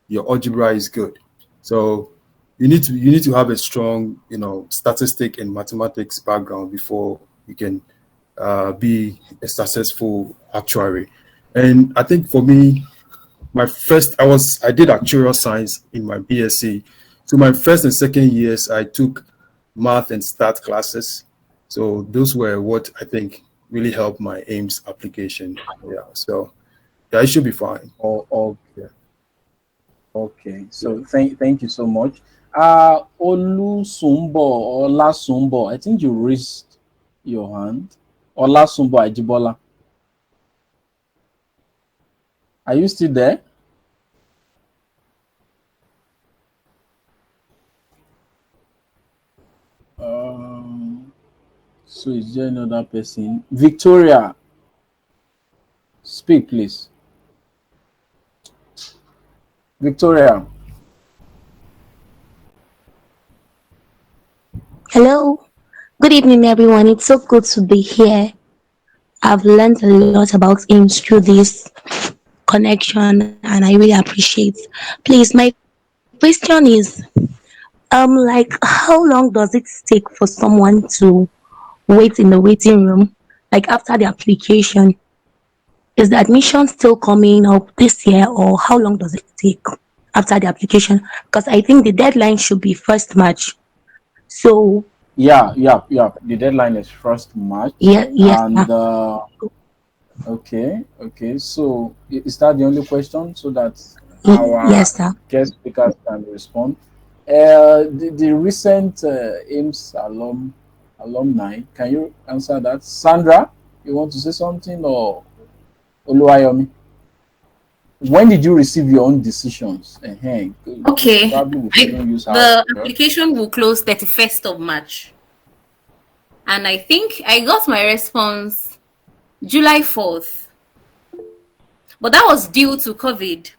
your algebra is good. So you need to have a strong, you know, statistic and mathematics background before you can be a successful actuary. And I think for me, I did actuarial science in my BSc. So my first and second years, I took math and stat classes. So those were what I think really helped my Ames application. Yeah, so yeah, it should be fine. Okay. So thank you so much. Olusumbo or Lasumbo, I think you raised your hand. Olasumbo Ajibola. Are you still there? So is there another person? Victoria, speak please. Victoria. Hello. Good evening, everyone. It's so good to be here. I've learned a lot about Ames through this connection, and I really appreciate. Please, my question is, like, how long does it take for someone to wait in the waiting room, like after the application? Is the admission still coming up this year, or how long does it take after the application? Because I think the deadline should be 1st March. So Yeah. The deadline is 1st March. yeah, yes, And okay. So is that the only question so that our yes, sir. guest speakers can respond? The recent Ames alumni, can you answer that? Sandra, you want to say something, or Oluwayomi? When did you receive your own decisions? Okay. Probably we shouldn't use The application will close 31st of March. And I think I got my response July 4th. But that was due to COVID.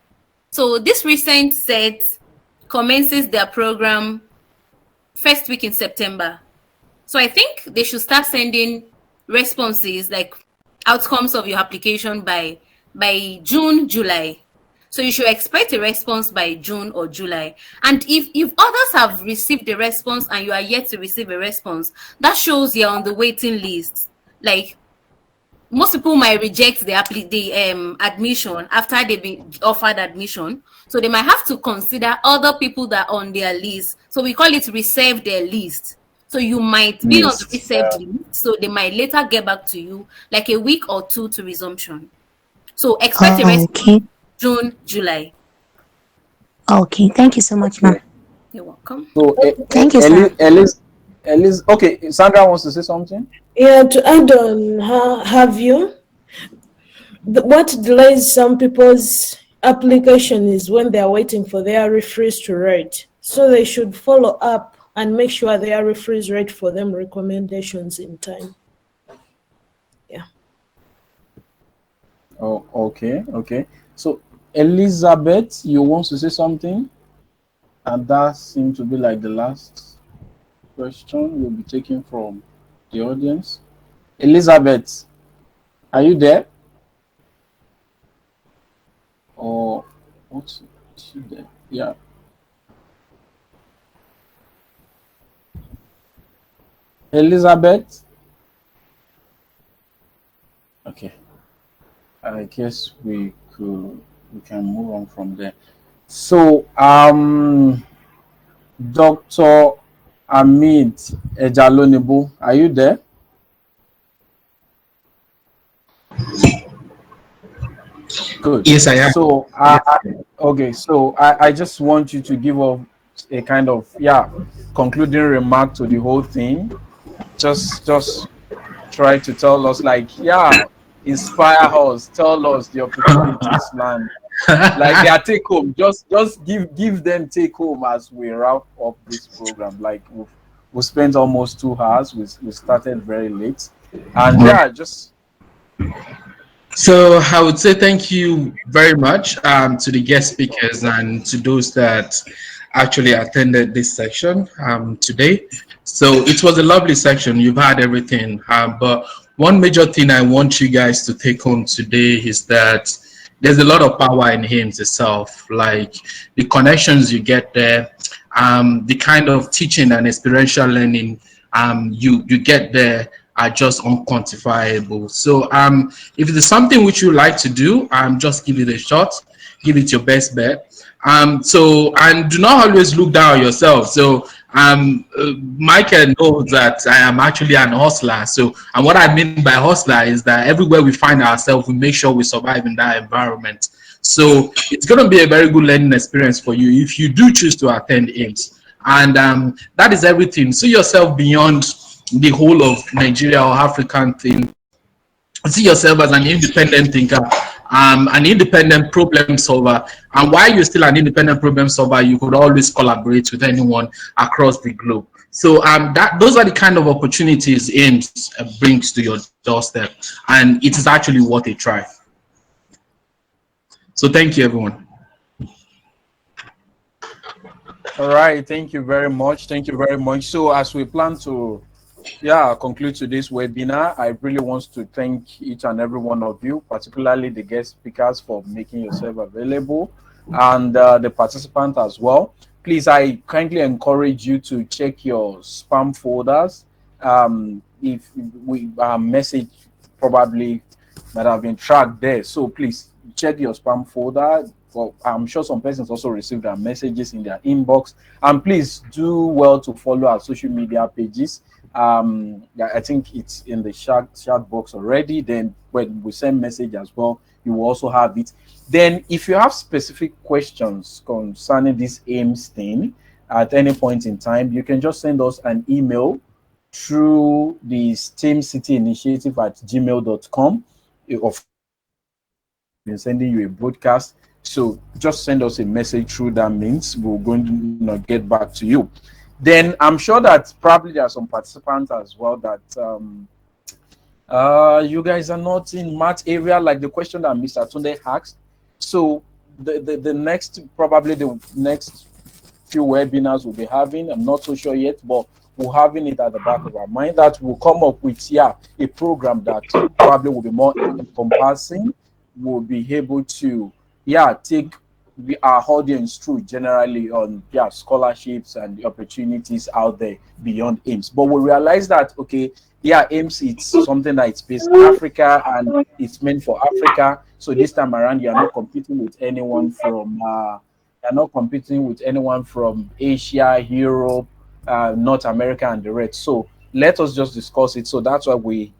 So this recent set commences their program 1st week in September. So I think they should start sending responses, like outcomes of your application by June, July. So you should expect a response by June or July. And if others have received a response and you are yet to receive a response, that shows you're on the waiting list. Like, most people might reject the admission after they've been offered admission. So they might have to consider other people that are on their list. So we call it reserve their list. So you might be on the reserved list. So they might later get back to you like a week or two to resumption. So expect a response June, July. Okay, thank you so much, ma'am. You're welcome. So thank you, sir. Elise, okay, Sandra wants to say something. Yeah, to add on, have you? What delays some people's application is when they are waiting for their referees to write. So they should follow up and make sure their referees write for them recommendations in time. Yeah. Oh, okay. So Elizabeth, you want to say something? And that seems to be like the last question we'll be taking from the audience. Elizabeth, are you there? Or what's she there? Yeah. Elizabeth? Okay. I guess we can move on from there. So Dr. Amit Ejalonibu, are you there? Good. Yes, I am. So okay, so I just want you to give us a kind of concluding remark to the whole thing. Just try to tell us, like, inspire us, tell us the opportunities land. Like their take home. Just give them take home as we wrap up this program. Like we spent almost 2 hours. We started very late. And just so I would say thank you very much to the guest speakers and to those that actually attended this section today. So it was a lovely section. You've had everything. But one major thing I want you guys to take home today is that there's a lot of power in hymns itself, like the connections you get there, the kind of teaching and experiential learning you get there are just unquantifiable. So if there's something which you like to do, just give it a shot, give it your best bet. And do not always look down on yourself. So Michael knows that I am actually an hustler. So, and what I mean by hustler is that everywhere we find ourselves, we make sure we survive in that environment. So it's going to be a very good learning experience for you if you do choose to attend Ames. And that is everything. See yourself beyond the whole of Nigeria or African thing. See yourself as an independent thinker, an independent problem solver. And while you're still an independent problem solver, you could always collaborate with anyone across the globe. So those are the kind of opportunities Ames brings to your doorstep, and it is actually worth a try. So thank you, everyone. All right, thank you very much. Thank you very much. So as we plan to conclude today's webinar, I really want to thank each and every one of you, particularly the guest speakers, for making yourself available, and the participant as well. Please, I kindly encourage you to check your spam folders. If we message probably might have been tracked there, so please check your spam folder. Well, I'm sure some persons also received our messages in their inbox, and please do well to follow our social media pages. I think it's in the chat box already. Then when we send message as well, you will also have it. Then if you have specific questions concerning this Ames thing at any point in time, you can just send us an email through the steamcityinitiative at gmail.com. Of been sending you a broadcast, so just send us a message through that means. We're going to get back to you. Then I'm sure that probably there are some participants as well that you guys are not in math area, like the question that Mr. Tunde asked. So the next few webinars we'll be having, I'm not so sure yet, but we're having it at the back of our mind that we'll come up with a program that probably will be more encompassing. We'll be able to take our audience through generally on scholarships and the opportunities out there beyond Ames. But we realize that Ames, it's something that it's based in Africa and it's meant for Africa. So this time around, you're not competing with anyone from Asia, Europe, North America, and the rest. So let us just discuss it. So that's why we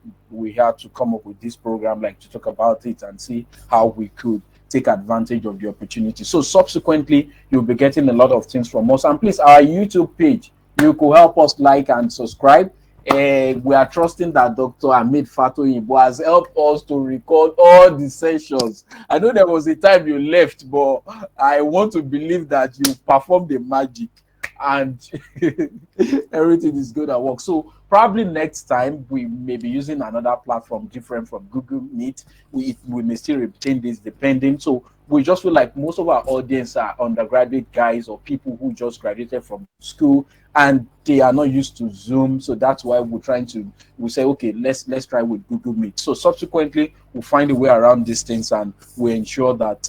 had to come up with this program, like to talk about it and see how we could take advantage of the opportunity. So subsequently, you'll be getting a lot of things from us. And please, our YouTube page, you could help us like and subscribe. We are trusting that Dr. Fatoyibo has helped us to record all the sessions. I know there was a time you left, but I want to believe that you performed the magic and everything is good at work. So probably next time we may be using another platform different from Google Meet. We may still retain this depending. So we just feel like most of our audience are undergraduate guys or people who just graduated from school and they are not used to Zoom. So that's why we say, okay, let's try with Google Meet. So subsequently we'll find a way around these things and we ensure that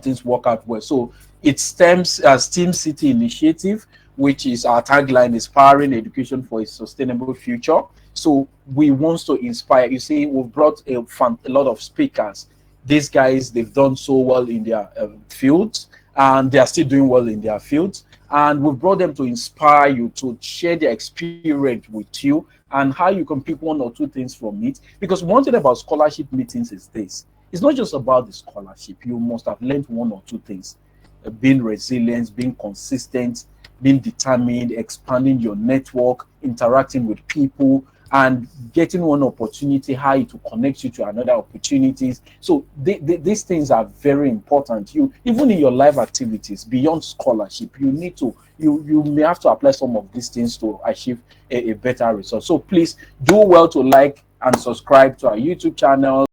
things work out well. So it stems as Steam City Initiative, which is our tagline, inspiring education for a sustainable future. So we want to inspire. You see, we've brought a lot of speakers. These guys, they've done so well in their fields, and they are still doing well in their fields. And we've brought them to inspire you, to share their experience with you, and how you can pick one or two things from it. Because one thing about scholarship meetings is this. It's not just about the scholarship. You must have learned one or two things. Being resilient, being consistent, being determined, expanding your network, interacting with people, and getting one opportunity, how it will connect you to another opportunities. So these things are very important. You, even in your life activities beyond scholarship, you need to, you may have to apply some of these things to achieve a better result. So please do well to like and subscribe to our YouTube channel.